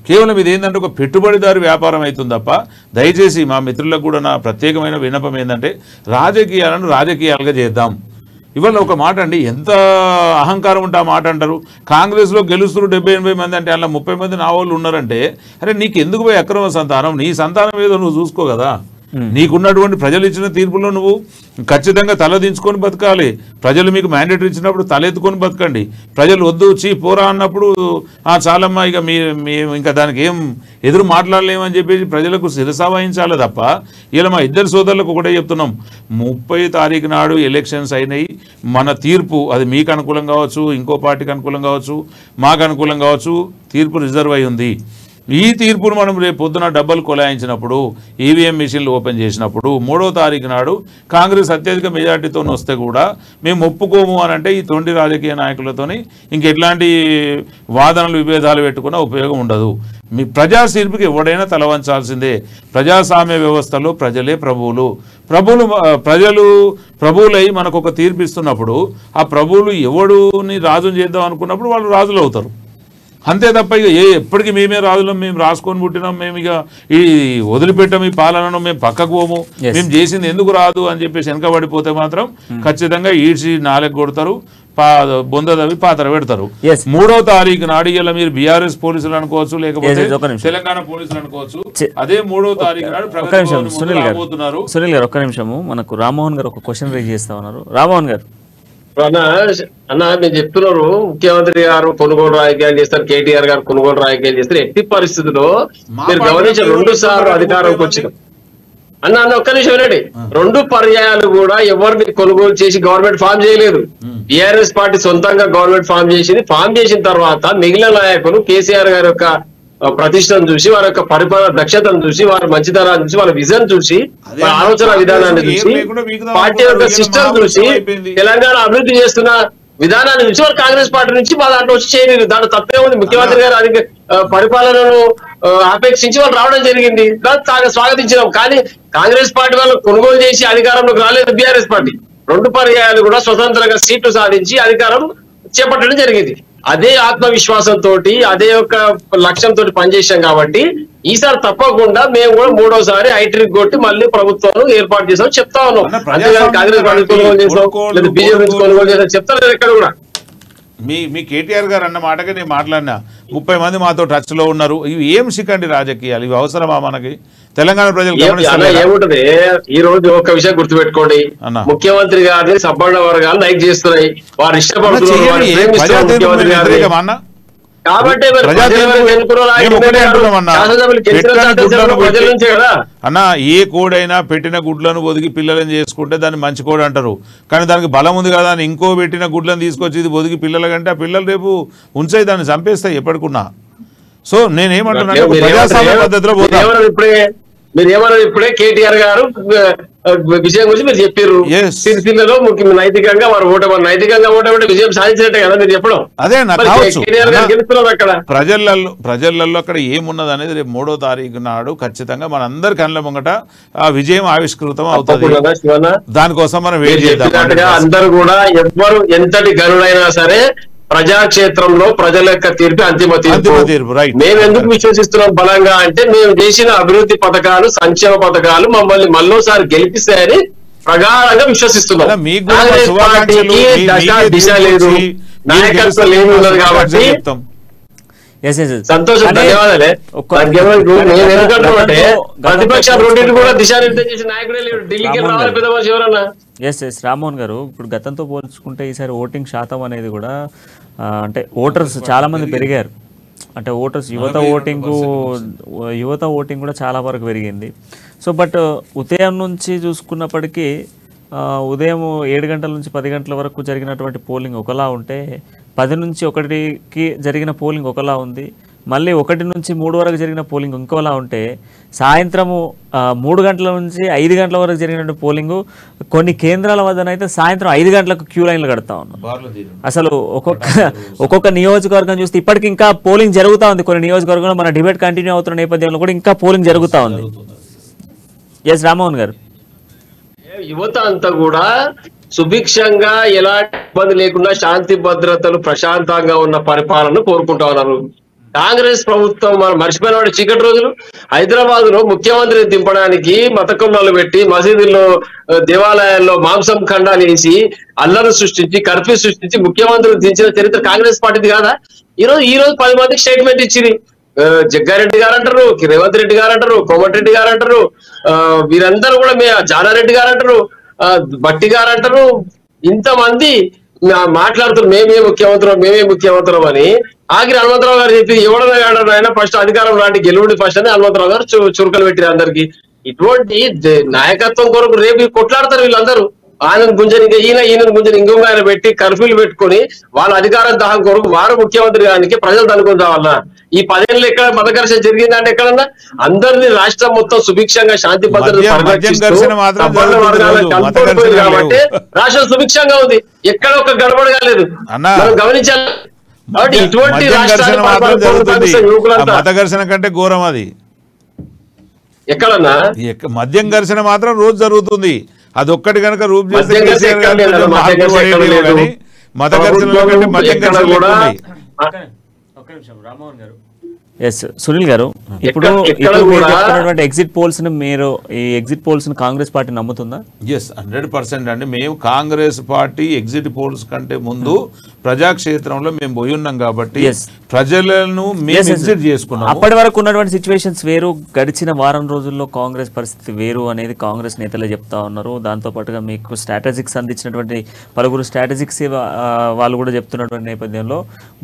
కేవలం ఇది ఏంటంటే ఒక పెట్టుబడిదారు వ్యాపారం అవుతుంది తప్ప దయచేసి మా మిత్రులకు కూడా నా ప్రత్యేకమైన విన్నపం ఏంటంటే రాజకీయాలను రాజకీయాలుగా చేద్దాం. ఇవాళ ఒక మాట అండి, ఎంత అహంకారం ఉంటే ఆ మాట అంటారు. కాంగ్రెస్లో గెలుస్తున్నారు 70-80 మంది అంటే అలా 30 మంది నా వాళ్ళు ఉన్నారంటే అరే నీకు ఎందుకు పోయి అక్రమ సంతానం, నీ సంతానం ఏదో నువ్వు చూసుకో కదా. నీకున్నటువంటి ప్రజలు ఇచ్చిన తీర్పులో నువ్వు ఖచ్చితంగా తలదించుకొని బతకాలి. ప్రజలు మీకు మ్యాండేట్ ఇచ్చినప్పుడు తలెత్తుకొని బతకండి. ప్రజలు వద్దు పోరా అన్నప్పుడు చాలమ్మా ఇక మేము ఇంకా దానికి ఏం ఎదురు మాట్లాడలేమని చెప్పేసి ప్రజలకు శిరస వహించాలి తప్ప ఇలా మా ఇద్దరు సోదరులకు ఒకటే చెప్తున్నాం, 30 తారీఖు నాడు ఎలక్షన్స్ అయినాయి. మన తీర్పు అది మీకు అనుకూలం కావచ్చు, ఇంకో పార్టీకి అనుకూలం కావచ్చు, మాకు అనుకూలం కావచ్చు, తీర్పు రిజర్వ్ అయి ఉంది. ఈ తీర్పును మనం రేపు పొద్దున డబ్బులు కొలాయించినప్పుడు ఈవీఎం మిషన్లు ఓపెన్ చేసినప్పుడు 3వ తారీఖు నాడు కాంగ్రెస్ అత్యధిక మెజార్టీతో వస్తే కూడా మేము ఒప్పుకోము అని అంటే ఈ తొండి రాజకీయ నాయకులతోని ఇంకెట్లాంటి వాదనలు విభేదాలు పెట్టుకున్న ఉపయోగం ఉండదు. మీ ప్రజా తీర్పుకి ఎవడైనా తలవంచాల్సిందే. ప్రజాస్వామ్య వ్యవస్థలో ప్రజలే ప్రభువులు. ప్రజలు ప్రభువులై మనకు ఒక తీర్పు ఇస్తున్నప్పుడు ఆ ప్రభువులు ఎవడుని రాజుని చేద్దాం అనుకున్నప్పుడు వాళ్ళు రాజులు అవుతారు. అంతే తప్ప ఇక ఎప్పటికీ మేమే రాజులం, మేము రాసుకొని పుట్టినాం, మేము ఇక ఈ వదిలిపెట్టాం, ఈ పాలనను మేము పక్కకు పోము, మేము చేసింది ఎందుకు రాదు అని చెప్పేసి వెనకబడిపోతే మాత్రం ఖచ్చితంగా ఈడ్చి నాలుగు కొడతారు, బొందదవి పాత్ర పెడతారు. 3వ తారీఖు నాడు ఇలా మీరు బీఆర్ఎస్ పోలీసులు అనుకోవచ్చు, లేకపోతే తెలంగాణ పోలీసులు అనుకోవచ్చు, అదే 3వ తారీఖు నాడు సునీల్ గారు ఒక్క నిమిషము, మనకు రామ్మోహన్ గారు ఒక క్వశ్చన్ రేజ్ చేస్తా ఉన్నారు. రామ్మోహన్ గారు అన్న మీరు చెప్తున్నారు ముఖ్యమంత్రి గారు కొనుగోలు రాజకీయాలు చేస్తారు, కేటీఆర్ గారు కొనుగోలు రాజకీయాలు చేస్తారు. ఎట్టి పరిస్థితుల్లో మీరు గమనించిన 2 సార్లు అధికారంకి వచ్చిన అన్న ఒక్క నిమిషం వినండి, 2 పర్యాయాలు కూడా ఎవరిని కొనుగోలు చేసి గవర్నమెంట్ ఫామ్ చేయలేదు. బీఆర్ఎస్ పార్టీ సొంతంగా గవర్నమెంట్ ఫామ్ చేసింది. ఫామ్ చేసిన తర్వాత మిగిలిన నాయకులు కేసీఆర్ గారి యొక్క ప్రతిష్టను చూసి, వారి యొక్క పరిపాలన దక్షతను చూసి, వారి మంచితనాన్ని చూసి, వాళ్ళ విజన్ చూసి, వాళ్ళ ఆలోచన విధానాన్ని చూసి, పార్టీ యొక్క సిస్టమ్ చూసి, తెలంగాణ అభివృద్ధి చేస్తున్న విధానాన్ని చూసి వాళ్ళు కాంగ్రెస్ పార్టీ నుంచి మా దాంట్లో వచ్చి చేయలేదు. దాంట్లో తప్పే ఉంది. ముఖ్యమంత్రి గారు అది పరిపాలనను ఆపేక్షించి వాళ్ళు రావడం జరిగింది, స్వాగతించినాం. కానీ కాంగ్రెస్ పార్టీ వాళ్ళు కొనుగోలు చేసి అధికారంలోకి రాలేదు. బీఆర్ఎస్ పార్టీ 2 పర్యాయాలు కూడా స్వతంత్రంగా సీట్లు సాధించి అధికారం చేపట్టడం జరిగింది. అదే ఆత్మవిశ్వాసంతో, అదే యొక్క లక్ష్యంతో పనిచేసాం కాబట్టి ఈసారి తప్పకుండా మేము కూడా 3వసారి హైట్రిక్ కొట్టి మళ్ళీ ప్రభుత్వం ఏర్పాటు చేసాం చెప్తా ఉన్నాం. అంతేగాని కాంగ్రెస్ పార్టీ కొనుగోలు చేసాం లేదా బీజేపీ కొనుగోలు చేసాం చెప్తారు ఎక్కడ కూడా. మీ కేటీఆర్ గారు అన్న మాటగా నేను మాట్లాడినా, 30 మంది మాతో టచ్ లో ఉన్నారు. ఇవి ఏం శిఖండి రాజకీయాలు, ఇవి అవసరమా మనకి? తెలంగాణ ప్రజలు ఏముంటది, ఈ రోజు ఒక విషయం గుర్తుపెట్టుకోండి, ముఖ్యమంత్రి గారిని సబ్బండ వర్గాలు లైక్ చేస్తున్నాయి, వారు ఇష్టపడుతున్నారు. కాబట్టి అన్న ఏ కోడైనా పెట్టిన గుడ్లను ఒదిగి పిల్లలను చేసుకుంటే దాన్ని మంచి కోడి అంటారు. కానీ దానికి బలం ఉంది కదా అని ఇంకో పెట్టిన గుడ్లను తీసుకొచ్చి ఇది ఒదిగి పిల్లల కంటే ఆ పిల్లలు రేపు ఉంచాయి, దాన్ని చంపేస్తాయి ఎప్పటికున్నా. సో నేనేమంటున్నా, ప్రజాస్వామ్య పద్ధతిలో మీరు ఏమన్నారు ఇప్పుడే కేటీఆర్ గారు విషయం గురించి మీరు చెప్పారు. Yes. సిరిసిల్లలో నైతికంగా వారు నైతికంగా ఓటమంటే విజయం సాధించినట్టే కదా మీరు చెప్పడం. అదే నాకు కావచ్చు. కేటీఆర్ గారు గెలుస్తున్నారు అక్కడ. ప్రజలలో అక్కడ ఏమున్నది అనేది రేపు 3వ తారీఖు నాడు ఖచ్చితంగా మన అందరి కళ్ళ ముంగట ఆ విజయం ఆవిష్కృతం అవుతుంది. దానికోసం మనం వెయిట్ చేద్దాం. అందరూ కూడా ఎవ్వరు ఎంతటి గనుడైనా సరే ప్రజాక్షేత్రంలో ప్రజల యొక్క తీర్పు అంతిమ తీర్పు. మేము ఎందుకు విశ్వసిస్తున్నాం బలంగా అంటే మేము చేసిన అభివృద్ధి పథకాలు, సంక్షేమ పథకాలు మమ్మల్ని మళ్ళోసారి గెలిపిస్తాయని ప్రగాఢంగా విశ్వసిస్తున్నాం. కాంగ్రెస్ పార్టీకి దిశ లేదు, నాయకత్వం లేదు ఉన్నది కాబట్టి సంతోషం. ధన్యవాదాలే. ఎందుకంటే ప్రతిపక్షాలు రెండింటి కూడా దిశానిర్దేశం చేసిన నాయకుడే లేడు. ఢిల్లీకి రావాలి పెద్ద మనిషి ఎవరన్నా. రామ్మోహన్ గారు, ఇప్పుడు గతంతో పోల్చుకుంటే ఈసారి ఓటింగ్ శాతం అనేది కూడా అంటే ఓటర్స్ చాలా మంది పెరిగారు. అంటే ఓటర్స్ యువత ఓటింగ్ కూడా చాలా వరకు పెరిగింది. సో బట్ ఉదయం నుంచి చూసుకున్నప్పటికీ ఉదయం 7 గంటల నుంచి 10 గంటల వరకు జరిగినటువంటి పోలింగ్ ఒకలా ఉంటే 10 నుంచి 1కి జరిగిన పోలింగ్ ఒకలా ఉంది. మళ్ళీ 1 నుంచి 3 వరకు జరిగిన పోలింగ్ ఇంకోలా ఉంటే సాయంత్రము 3 గంటల నుంచి 5 గంటల వరకు జరిగిన పోలింగు కొన్ని కేంద్రాల వద్దనైతే సాయంత్రం 5 గంటలకు క్యూ లైన్లు కడతా ఉన్నారు. అసలు ఒక్కొక్క నియోజకవర్గం చూస్తే ఇప్పటికి ఇంకా పోలింగ్ జరుగుతూ ఉంది. కొన్ని నియోజకవర్గంలో మన డిబేట్ కంటిన్యూ అవుతున్న నేపథ్యంలో కూడా ఇంకా పోలింగ్ జరుగుతూ ఉంది. ఎస్ రామ్మోహన్ గారు, యువత అంతా కూడా సుభిక్షంగా ఎలాంటి ఇబ్బంది లేకుండా శాంతి భద్రతలు ప్రశాంతంగా ఉన్న పరిపాలన కోరుకుంటా ఉన్నారు. కాంగ్రెస్ ప్రభుత్వం మనం మర్చిపోయిన వాడు చీకటి రోజులు హైదరాబాద్ లో ముఖ్యమంత్రిని దింపడానికి మతకొన్నాలు పెట్టి మసీదుల్లో దేవాలయాల్లో మాంసం ఖండాలు వేసి అల్లరి సృష్టించి కర్ఫ్యూ సృష్టించి ముఖ్యమంత్రిని దించిన చరిత్ర కాంగ్రెస్ పార్టీది కాదా? ఈ రోజు 10 మందికి స్టేట్మెంట్ ఇచ్చింది. జగ్గారెడ్డి గారు అంటారు, రేవంత్ రెడ్డి గారు అంటారు, కోమటిరెడ్డి గారు అంటారు, వీరందరూ కూడా జానారెడ్డి గారు అంటారు, బట్టి గారు అంటారు. ఇంతమంది మాట్లాడుతున్నారు మేమే ముఖ్యమంత్రం అని. ఆఖరి హనుమంతరావు గారు చెప్పి ఎవడన్నా ఆయన ఫస్ట్ అధికారం లాంటి గెలువుడి ఫస్ట్ అని హనుమంతరావు గారు చురుకలు పెట్టారు అందరికి. ఇటువంటి నాయకత్వం కొరకు రేపు కొట్లాడతారు వీళ్ళందరూ. ఆయనను గుంజని ఈయనను గుంజని ఇంకొక ఆయన పెట్టి కర్ఫ్యూలు పెట్టుకుని వాళ్ళ అధికారం దాహం కొరకు వారు ముఖ్యమంత్రి గారికి ప్రజలు అనుకుని రావాలన్నా. ఈ 10 ఏళ్ళు ఎక్కడ మత ఘర్షణ జరిగిందంటే ఎక్కడన్నా? అందరినీ రాష్ట్రం మొత్తం సుభిక్షంగా శాంతి భద్రతలు కాబట్టి రాష్ట్రం సుభిక్షంగా ఉంది. ఎక్కడ ఒక గడబడ కాలేదు, మనం గమనించాలి. కాబట్టి ఇటువంటి మత ఘర్షణ కంటే ఘోరం అది. ఎక్కడన్నా మద్యం ఘర్షణ మాత్రం రోజు జరుగుతుంది. అది ఒక్కటి కనుక రూప్ చేస్తే మత ఘర్షణలో కంటే మద్యం ఘర్షణ. ఎస్ సునీల్ గారు, ఇప్పుడు ఎగ్జిట్ పోల్స్ మీరు ఈ ఎగ్జిట్ పోల్స్ కాంగ్రెస్ పార్టీ నమ్ముతుందా? ఎస్ 100% అండి. మేము కాంగ్రెస్ పార్టీ ఎగ్జిట్ పోల్స్ కంటే ముందు ప్రజాక్షేత్రంలో మేము పోయి ఉన్నాం కాబట్టి ప్రజలను మేము ఎగ్జిట్ చేసుకున్నాం. అప్పటి వరకు ఉన్నటువంటి సిచ్యువేషన్స్ వేరు, గడిచిన వారం రోజుల్లో కాంగ్రెస్ పరిస్థితి వేరు అనేది కాంగ్రెస్ నేతలే చెప్తా ఉన్నారు. దాంతో పాటుగా మీకు స్ట్రాటజిక్స్ అందించినటువంటి పలువురు స్ట్రాటజిక్స్ వాళ్ళు కూడా చెప్తున్నటువంటి నేపథ్యంలో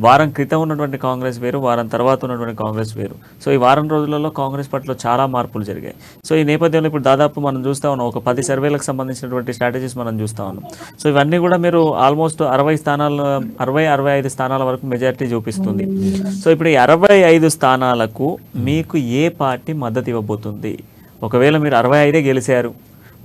వారం క్రితం ఉన్నటువంటి కాంగ్రెస్ వేరు, వారం తర్వాత ఉన్నటువంటి కాంగ్రెస్ వేరు. సో ఈ వారం రోజులలో కాంగ్రెస్ పార్టీలో చాలా మార్పులు జరిగాయి. సో ఈ నేపథ్యంలో ఇప్పుడు దాదాపు మనం చూస్తా ఉన్నాం ఒక 10 సర్వేలకు సంబంధించినటువంటి స్ట్రాటజీస్ మనం చూస్తా ఉన్నాం. సో ఇవన్నీ కూడా మీరు ఆల్మోస్ట్ 60-65 స్థానాల వరకు మెజారిటీ చూపిస్తుంది. సో ఇప్పుడు ఈ 65 స్థానాలకు మీకు ఏ పార్టీ మద్దతు ఇవ్వబోతుంది? ఒకవేళ మీరు 65 గెలిచారు,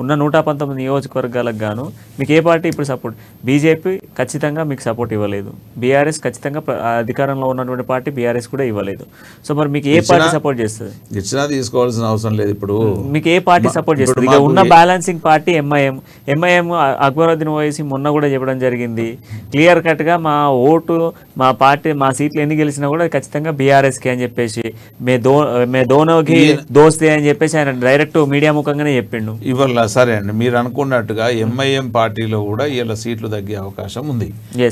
ఉన్న 119 నియోజకవర్గాలకు గాను మీకు ఏ పార్టీ ఇప్పుడు సపోర్ట్? బీజేపీ ఖచ్చితంగా మీకు సపోర్ట్ ఇవ్వలేదు, బీఆర్ఎస్ ఖచ్చితంగా అధికారంలో ఉన్నటువంటి పార్టీ బీఆర్ఎస్ కూడా ఇవ్వలేదు. సో మరి మీకు ఏ పార్టీ సపోర్ట్ చేస్తుంది? ఇచ్చినా తీసుకోవాల్సిన అవసరం లేదు. ఇప్పుడు మీకు ఏ పార్టీ సపోర్ట్ చేస్తుంది? ఇక ఉన్న balancing party MIM Akbaruddin Owaisi మొన్న కూడా చెప్పడం జరిగింది క్లియర్ కట్గా మా ఓటు మా పార్టీ మా సీట్లు ఎన్ని గెలిచినా కూడా ఖచ్చితంగా బీఆర్ఎస్కి అని చెప్పేసి మే దోనోకి దోస్తే అని చెప్పేసి ఆయన డైరెక్ట్ మీడియా ముఖంగానే చెప్పిండు. ఇవాళ సరే అండి, మీరు అనుకున్నట్టుగా ఎంఐఎం పార్టీలో కూడా ఇలా సీట్లు తగ్గే అవకాశం ఉంది.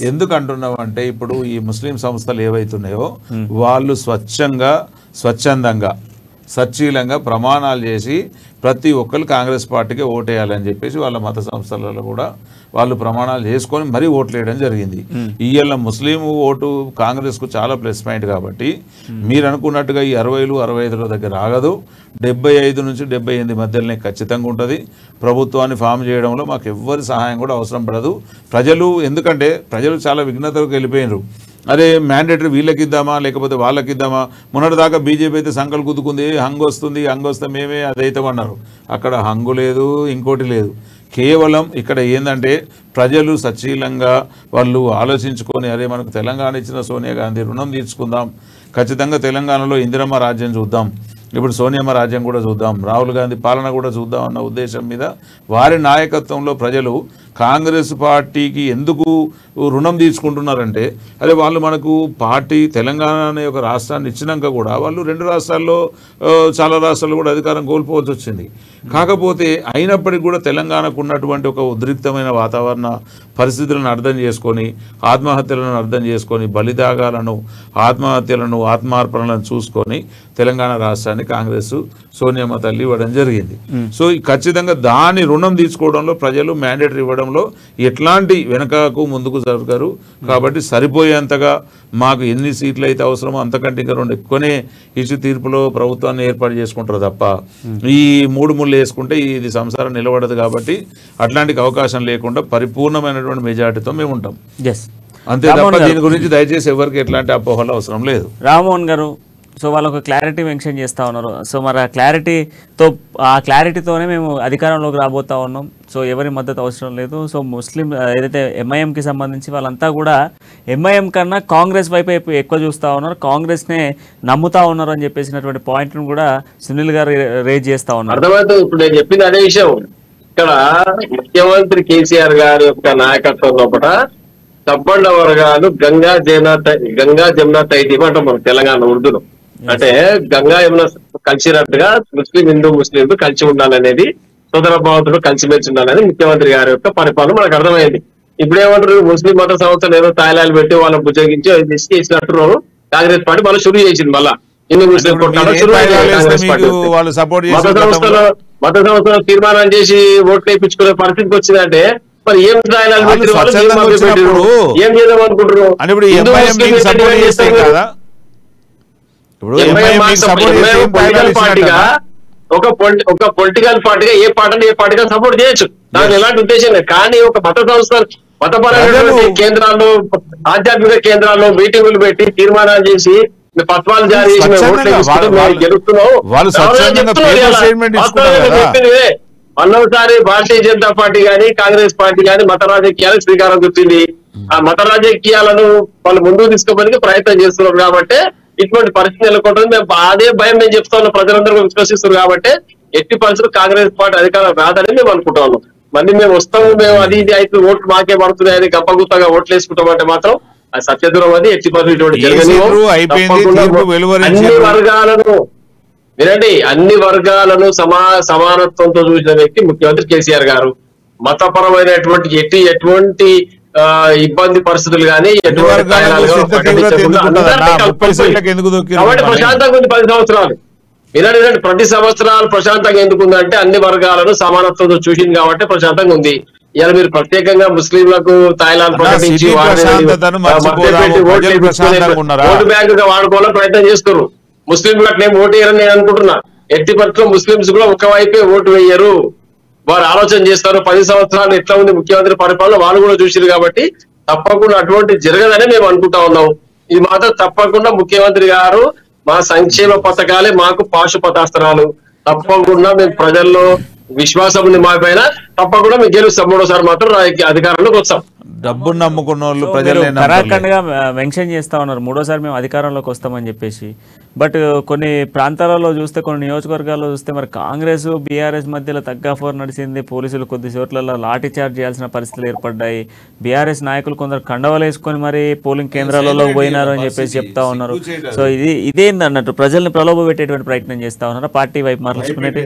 ఎందుకు అంటున్నాం అంటే ఇప్పుడు ఈ ముస్లిం సంస్థలు ఏవైతున్నాయో వాళ్ళు స్వచ్ఛందంగా సచ్చీలంగా ప్రమాణాలు చేసి ప్రతి ఒక్కరు కాంగ్రెస్ పార్టీకే ఓటేయాలని చెప్పేసి వాళ్ళ మత సంస్థలలో కూడా వాళ్ళు ప్రమాణాలు చేసుకొని మరీ ఓట్లు వేయడం జరిగింది. ఇవాళ ముస్లిం ఓటు కాంగ్రెస్కు చాలా ప్లస్ పాయింట్ కాబట్టి మీరు అనుకున్నట్టుగా ఈ 60-65 దగ్గర ఆగదు. 75 నుంచి 78 మధ్యలోనే ఖచ్చితంగా ఉంటుంది. ప్రభుత్వాన్ని ఫామ్ చేయడంలో మాకు ఎవ్వరి సహాయం కూడా అవసరం పడదు. ఎందుకంటే ప్రజలు చాలా విఘ్నతలకు వెళ్ళిపోయినారు. అరే మ్యాండేటరీ వీళ్ళకి ఇద్దామా లేకపోతే వాళ్ళకి ఇద్దామా, మొన్నటిదాకా బీజేపీ అయితే సంకల్ కుదుకుంది, హంగు వస్తుంది, హంగు వస్తే మేమే అదైతామన్నారు. అక్కడ హంగు లేదు, ఇంకోటి లేదు. కేవలం ఇక్కడ ఏంటంటే ప్రజలు సచీలంగా వాళ్ళు ఆలోచించుకొని, అరే మనకు తెలంగాణ ఇచ్చిన సోనియా గాంధీ రుణం తీర్చుకుందాం, ఖచ్చితంగా తెలంగాణలో ఇందిరమ్మ రాజ్యం చూద్దాం, ఇప్పుడు సోనియమ్మ రాజ్యం కూడా చూద్దాం, రాహుల్ గాంధీ పాలన కూడా చూద్దాం అన్న ఉద్దేశం మీద వారి నాయకత్వంలో ప్రజలు కాంగ్రెస్ పార్టీకి ఎందుకు రుణం తీసుకుంటున్నారంటే, అదే వాళ్ళు మనకు పార్టీ తెలంగాణ అనే ఒక రాష్ట్రాన్ని ఇచ్చినాక కూడా వాళ్ళు 2 రాష్ట్రాల్లో చాలా రాష్ట్రాల్లో కూడా అధికారం కోల్పోవలసి వచ్చింది. కాకపోతే అయినప్పటికీ కూడా తెలంగాణకు ఉన్నటువంటి ఒక ఉద్రిక్తమైన వాతావరణ పరిస్థితులను అర్థం చేసుకొని, ఆత్మహత్యలను అర్థం చేసుకొని, బలిదాగాలను, ఆత్మహత్యలను, ఆత్మార్పణలను చూసుకొని తెలంగాణ రాష్ట్రాన్ని కాంగ్రెస్ సోనియమ్మ తల్లి ఇవ్వడం జరిగింది. సో ఖచ్చితంగా దాని రుణం తీసుకోవడంలో ప్రజలు మ్యాండేటరీ ఇవ్వడంలో ఎట్లాంటి వెనకకు ముందుకు జరగరు. కాబట్టి సరిపోయేంతగా మాకు ఎన్ని సీట్లు అయితే అవసరమో అంతకంటే ఇంకా 2 ఎక్కువనే ఇచ్చి తీర్పులో ప్రభుత్వాన్ని ఏర్పాటు చేసుకుంటారు తప్ప ఈ 3 ముళ్ళు వేసుకుంటే ఇది సంసారం నిలబడదు. కాబట్టి అట్లాంటికి అవకాశం లేకుండా పరిపూర్ణమైనటువంటి మెజార్టీతో మేము ఉంటాం అంతే తప్ప దీని గురించి దయచేసి ఎవరికి ఎట్లాంటి అపోహలు అవసరం లేదు. రామ్మోహన్ గారు, సో వాళ్ళు ఒక క్లారిటీ మెన్షన్ చేస్తూ ఉన్నారు. సో మరి ఆ క్లారిటీతోనే మేము అధికారంలోకి రాబోతా ఉన్నాం. సో ఎవరి మద్దతు అవసరం లేదు. సో ముస్లిం ఏదైతే ఎంఐఎంకి సంబంధించి వాళ్ళంతా కూడా ఎంఐఎం కన్నా కాంగ్రెస్ వైపు ఎక్కువ చూస్తూ ఉన్నారు, కాంగ్రెస్నే నమ్ముతా ఉన్నారు అని చెప్పేసినటువంటి పాయింట్ను కూడా సునీల్ గారు రేజ్ చేస్తూ ఉన్నారు. అర్థమవుతుంది. ఇప్పుడు నేను చెప్పింది అదే విషయం. ఇక్కడ ముఖ్యమంత్రి కేసీఆర్ గారి యొక్క నాయకత్వం లోపల తప్పండ వర్గాలు గంగా జమునా తైదీం అంటాం మనం తెలంగాణ ఉర్దూలో. అంటే గంగా యమున కలిసినట్టుగా హిందూ ముస్లింలు కలిసి ఉండాలనేది, సోదర భావంతో కలిసిమెలిసి ఉండాలని ముఖ్యమంత్రి గారి యొక్క పరిపాలన మనకు అర్థమైంది. ఇప్పుడేమంటారు, ముస్లిం మత సంస్థలు ఏదో తాయిలాలు పెట్టి వాళ్ళని బుజ్జగించి చేసినట్టున్నారు కాంగ్రెస్ పార్టీ మళ్ళీ షురూ చేసింది. మళ్ళా హిందూ ముస్లిం కొట్టాడు షురూ కాంగ్రెస్ పార్టీ. మత సంస్థలు తీర్మానం చేసి ఓట్లు వేయించుకునే పరిస్థితికి వచ్చిందంటే మరి ఏం తాయిలాలు పెట్టిన వాళ్ళు ఏం చేద్దాం అనుకుంటున్నారు? ఒక పొలిటికల్ పార్టీగా ఏ పార్టీగా సపోర్ట్ చేయొచ్చు, దాని ఎలాంటి ఉద్దేశం లేదు. కానీ ఒక మత సంస్థ మతపరమైనటువంటి కేంద్రాల్లో, ఆధ్యాత్మిక కేంద్రాల్లో మీటింగులు పెట్టి తీర్మానాలు చేసి పత్రాలు జారీ చేసి గెలుస్తున్నావు. మరోసారి భారతీయ జనతా పార్టీ గాని కాంగ్రెస్ పార్టీ గాని మత రాజకీయాలకు శ్రీకారం చుట్టింది. ఆ మత రాజకీయాలను వాళ్ళు ముందుకు తీసుకోవడానికి ప్రయత్నం చేస్తున్నారు. కాబట్టి ఇటువంటి పరిస్థితి నెలకొంటుంది. మేము అదే భయం మేము చెప్తా ఉన్నాం, ప్రజలందరూ విశ్వసిస్తారు. కాబట్టి ఎట్టి పరిస్థితులు కాంగ్రెస్ పార్టీ అధికారం రాదని మేము అనుకుంటా ఉన్నాం. మళ్ళీ మేము వస్తాము, మేము అది ఇది అయితే ఓట్లు మాకే పడుతున్నాయి అని గప్పగుత్తగా ఓట్లు వేసుకుంటాం అంటే మాత్రం అది సత్యదూరం. అది ఎట్టి పరిస్థితులు అన్ని వర్గాలను వినండి, అన్ని వర్గాలను సమానత్వంతో చూసిన వ్యక్తి ముఖ్యమంత్రి కేసీఆర్ గారు. మతపరమైనటువంటి ఎటువంటి ఇబ్బంది పరిస్థితులు కానీ ఎటువంటి ప్రశాంతంగా ఉంది 10 సంవత్సరాలు. వినండి, ప్రతి సంవత్సరాలు ప్రశాంతంగా ఎందుకుందంటే అన్ని వర్గాలను సమానత్వంతో చూసింది కాబట్టి ప్రశాంతంగా ఉంది. ఇలా మీరు ప్రత్యేకంగా ముస్లింలకు తాయిలాలు ప్రకటించి ఓటు బ్యాంకుగా వాడుకోవాలని ప్రయత్నం చేస్తున్నారు. ముస్లింలు అట్లేం ఓటు వేయరని నేను అనుకుంటున్నా. ఎట్టి పరిస్థితుల్లో ముస్లింస్ కూడా ఒకవైపే ఓటు వేయరు, వారు ఆలోచన చేస్తారు. 10 సంవత్సరాలు ఎట్లా ఉంది ముఖ్యమంత్రి పరిపాలన వాళ్ళు కూడా చూసారు. కాబట్టి తప్పకుండా అటువంటి జరగదని మేము అనుకుంటా ఉన్నాం. ఇది మాత్రం తప్పకుండా ముఖ్యమంత్రి గారు మా సంక్షేమ పథకాలే మాకు పాశుపతాస్త్రాలు. తప్పకుండా మేము ప్రజల్లో విశ్వాసం ఉంది మా పైన. తప్పకుండా మేము గెలుస్తాం. 3వ మాత్రం అధికారంలోకి వస్తాం. డబ్బును నమ్ముకున్న వాళ్ళు ప్రజలు కరాఖండ్గా మెన్షన్ చేస్తా ఉన్నారు 3వసారి మేము అధికారంలోకి వస్తామని చెప్పేసి. బట్ కొన్ని ప్రాంతాలలో చూస్తే, కొన్ని నియోజకవర్గాల్లో చూస్తే మరి కాంగ్రెస్ బీఆర్ఎస్ మధ్యలో తగ్గాఫోర్ నడిచింది. పోలీసులు కొద్ది చోట్లలో లాఠీ చార్జ్ చేయాల్సిన పరిస్థితులు ఏర్పడ్డాయి. బీఆర్ఎస్ నాయకులు కొందరు కండవలు వేసుకొని మరి పోలింగ్ కేంద్రాలలో పోయినారు అని చెప్పేసి చెప్తా ఉన్నారు. సో ఇదేంది అన్నట్టు ప్రజల్ని ప్రలోభ పెట్టేటువంటి ప్రయత్నం చేస్తా ఉన్నారు పార్టీ వైపు మరల్చుకునేది.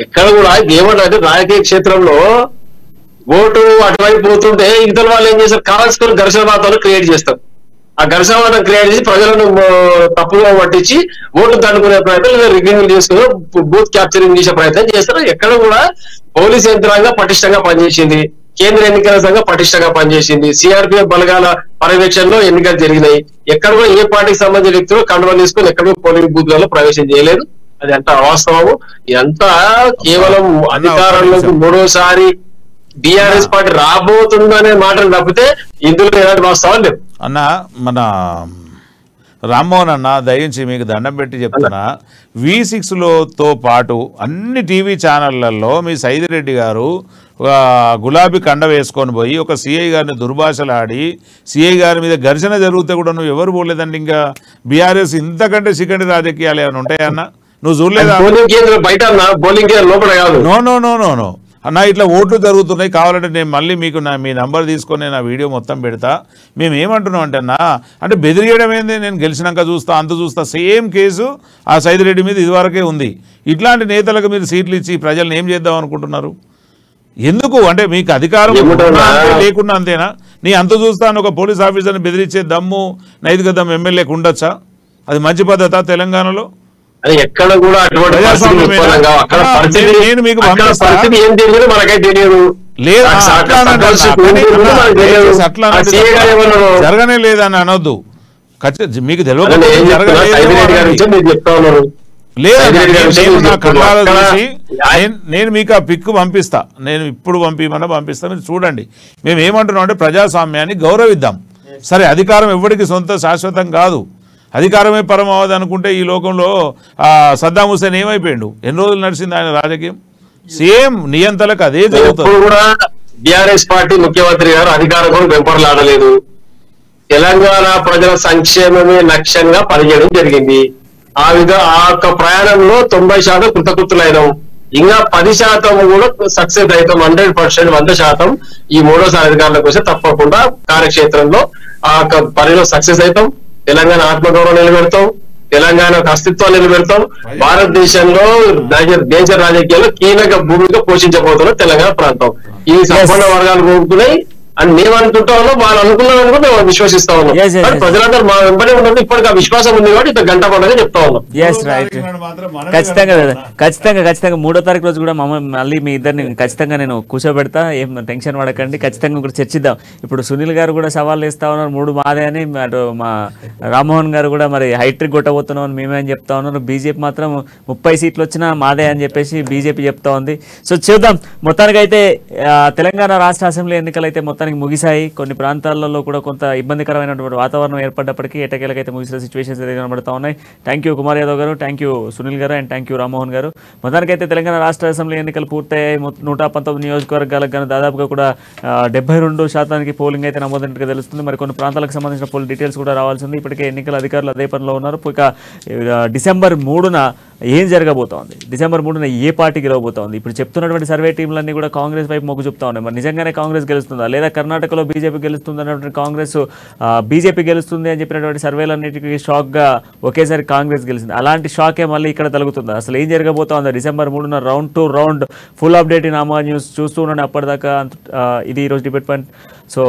ఎక్కడ కూడా ఏమంటే రాజకీయ క్షేత్రంలో ఓటు అటువైపు పోతుంటే ఇతర వాళ్ళు ఏం చేస్తారు, కావాల్సుకుని ఘర్షణ వాతావరణం క్రియేట్ చేస్తారు. ఆ ఘర్షణ వాతావరణం క్రియేట్ చేసి ప్రజలను తప్పుగా పట్టించి ఓటు దండుకునే ప్రయత్నం, లేదా రిగ్గింగ్ చేసుకుని బూత్ క్యాప్చరింగ్ చేసే ప్రయత్నం చేస్తారు. ఎక్కడ కూడా పోలీస్ యంత్రాంగం పటిష్టంగా పనిచేసింది, కేంద్ర ఎన్నికల సంఘం పటిష్టంగా పనిచేసింది, సిఆర్పిఎఫ్ బలగాల పర్యవేక్షణలో ఎన్నికలు జరిగినాయి. ఎక్కడ కూడా ఏ పార్టీకి సంబంధించిన వ్యక్తులు కండువలు తీసుకొని ఎక్కడ పోలింగ్ బూత్లలో ప్రవేశం చేయలేదు. అది ఎంత అవాస్తవము. ఇదంతా కేవలం అధికారంలోకి 3వసారి బీఆర్ఎస్ పార్టీ రాబోతుందనే మాటలు తప్పితే ఇందులో ఎలాంటి వాస్తవాలు లేవు. అన్న మన రామ్మోహన్ అన్న దయించి మీకు దండం పెట్టి చెప్తున్నా, V6తో పాటు అన్ని టీవీ ఛానళ్లలో మీ సైదిరెడ్డి గారు గులాబీ కండ వేసుకొని పోయి ఒక సిఐ గారిని దుర్భాషలాడి సిఐ గారి మీద ఘర్షణ జరిగితే కూడా నువ్వు ఎవరు పోలేదండి. ఇంకా బీఆర్ఎస్ ఇంతకంటే చికెన్ రాజకీయాలు ఏమైనా ఉంటాయన్న? నువ్వు చూడలేదా? బయట లోపల కాదు. No no no no no అన్న, ఇట్లా ఓట్లు జరుగుతున్నాయి. కావాలంటే నేను మళ్ళీ మీకు మీ నంబర్ తీసుకొని నా వీడియో మొత్తం పెడతా. మేము ఏమంటున్నాం అంటే అన్న, అంటే బెదిరియడం ఏంది, నేను గెలిచినాక చూస్తా అంత చూస్తా. సేమ్ కేసు ఆ సైదిరెడ్డి మీద ఇదివరకే ఉంది. ఇట్లాంటి నేతలకు మీరు సీట్లు ఇచ్చి ప్రజలను ఏం చేద్దాం అనుకుంటున్నారు? ఎందుకు అంటే మీకు అధికారం లేకుండా అంతేనా? నీ అంత చూస్తాను ఒక పోలీస్ ఆఫీసర్ని బెదిరించే దమ్ము నైతిక దమ్ము ఎమ్మెల్యేకి ఉండొచ్చా? అది మంచి పద్ధత తెలంగాణలో? ఎక్కడ కూడా అటువంటి నేను మీకు జరగనే లేదని అనొద్దు. మీకు తెలియదు నేను మీకు ఆ పిక్ పంపిస్తా. నేను ఇప్పుడు పంపిస్తా, మీరు చూడండి. మేము ఏమంటున్నాం అంటే ప్రజాస్వామ్యాన్ని గౌరవిద్దాం. సరే, అధికారం ఎవరికి సొంత శాశ్వతం కాదు. అధికారమే పరమావధి అనుకుంటే ఈ లోకంలో సద్దాం హుస్సేన్ ఏమైపోయాడు? ఎన్ని రోజులు నడిచింది ఆయన రాజకీయం? సేమ్ నియంతలకు అదే జరుగుతుంది. కూడా బీఆర్ఎస్ పార్టీ ముఖ్యమంత్రి గారు అధికారం కూడా వెంపర్లాడలేదు. తెలంగాణ ప్రజల సంక్షేమమే లక్ష్యంగా పనిచేయడం జరిగింది. ఆ యొక్క ప్రయాణంలో 90% కృతకృతులైనాం. ఇంకా 10% కూడా సక్సెస్ అవుతాం. 100%, 100% ఈ మూడోసారి అధికారంలోకి వస్తే తప్పకుండా కార్యక్షేత్రంలో ఆ యొక్క పనిలో సక్సెస్ అవుతాం. తెలంగాణ ఆత్మగౌరవం నిలబెడతాం. తెలంగాణ అస్తిత్వాన్ని నిలబెడతాం. భారతదేశంలో దేశ రాజకీయాల్లో కీలక భూమిక పోషించబోతున్న తెలంగాణ ప్రాంతం. ఈ సంపన్న వర్గాలు కోరుకున్నాయి అని మేము అనుకుంటా ఉన్నాం. వాళ్ళు అనుకున్నామని కూడా మేము విశ్వసిస్తా ఉన్నాం. ప్రజలందరూ మా వెంబడే ఉన్నది. ఇప్పటికి ఆ విశ్వాసం ఉంది కాబట్టి ఇంత గంట పండుగ చెప్తా ఉన్నాం. ఖచ్చితంగా 3వ తారీఖు రోజు కూడా మళ్ళీ మీ ఇద్దరిని ఖచ్చితంగా నేను కూర్చోబెడతా. ఏం టెన్షన్ పడకండి. ఖచ్చితంగా కూడా చర్చిద్దాం. ఇప్పుడు సునీల్ గారు కూడా సవాల్ వేస్తా ఉన్నారు 3 మాదే అని. అటు మా రామ్మోహన్ గారు కూడా మరి హైట్రిక్ కొట్టబోతున్నాం అని మేమే అని చెప్తా ఉన్నారు. బీజేపీ మాత్రం 30 సీట్లు వచ్చినా మాదే అని చెప్పేసి బీజేపీ చెప్తా ఉంది. సో చూద్దాం. మొత్తానికైతే తెలంగాణ రాష్ట్ర అసెంబ్లీ ఎన్నికలు అయితే మొత్తానికి ముగిశాయి. కొన్ని ప్రాంతాలలో కూడా కొంత ఇబ్బందికరమైనటువంటి వాతావరణం ఏర్పడ్డప్పటికీ ఎటకేలకైతే ముగిసిన సిచ్యువేషన్స్ అయితే కనబడతా ఉన్నాయి. థ్యాంక్ యూ కుమార్ యాదవ్ గారు, థ్యాంక్ యూ సునీల్ గారు, అండ్ థ్యాంక్ యూ రామ్మోహన్ గారు. మొత్తానికైతే తెలంగాణ రాష్ట్ర అసెంబ్లీ ఎన్నికలు పూర్తయ్యాయి. 119 నియోజకవర్గాలకు కానీ దాదాపుగా కూడా 72% పోలింగ్ అయితే నమోదైనట్టుగా తెలుస్తుంది. మరి కొన్ని ప్రాంతాలకు సంబంధించిన పోల్ డీటెయిల్స్ కూడా రావాల్సింది. ఇప్పటికే ఎన్నికల అధికారులు అదే పనిలో ఉన్నారు. ఇక డిసెంబర్ 3న ఏం జరగబోతోంది, డిసెంబర్ 3న ఏ పార్టీ గెలవబోతోంది? ఇప్పుడు చెప్తున్నటువంటి సర్వే టీంలన్నీ కూడా కాంగ్రెస్ వైపు మొగ్గు చూపుతా ఉన్నాయి. మరి నిజంగానే కాంగ్రెస్ గెలుస్తుందా, లేదా కర్ణాటకలో బీజేపీ గెలుస్తుంది అన్నటువంటి కాంగ్రెస్ బీజేపీ గెలుస్తుంది అని చెప్పినటువంటి సర్వేలన్నిటికీ షాక్గా ఒకేసారి కాంగ్రెస్ గెలిచింది. అలాంటి షాకే మళ్ళీ ఇక్కడ తగులుతుందా? అసలు ఏం జరగబోతోంది? డిసెంబర్ 3న round to round full update in అమా న్యూస్ చూస్తూ ఉన్నాను. అప్పటిదాకా ఇది ఈరోజు డిబేట్ పాయింట్. సో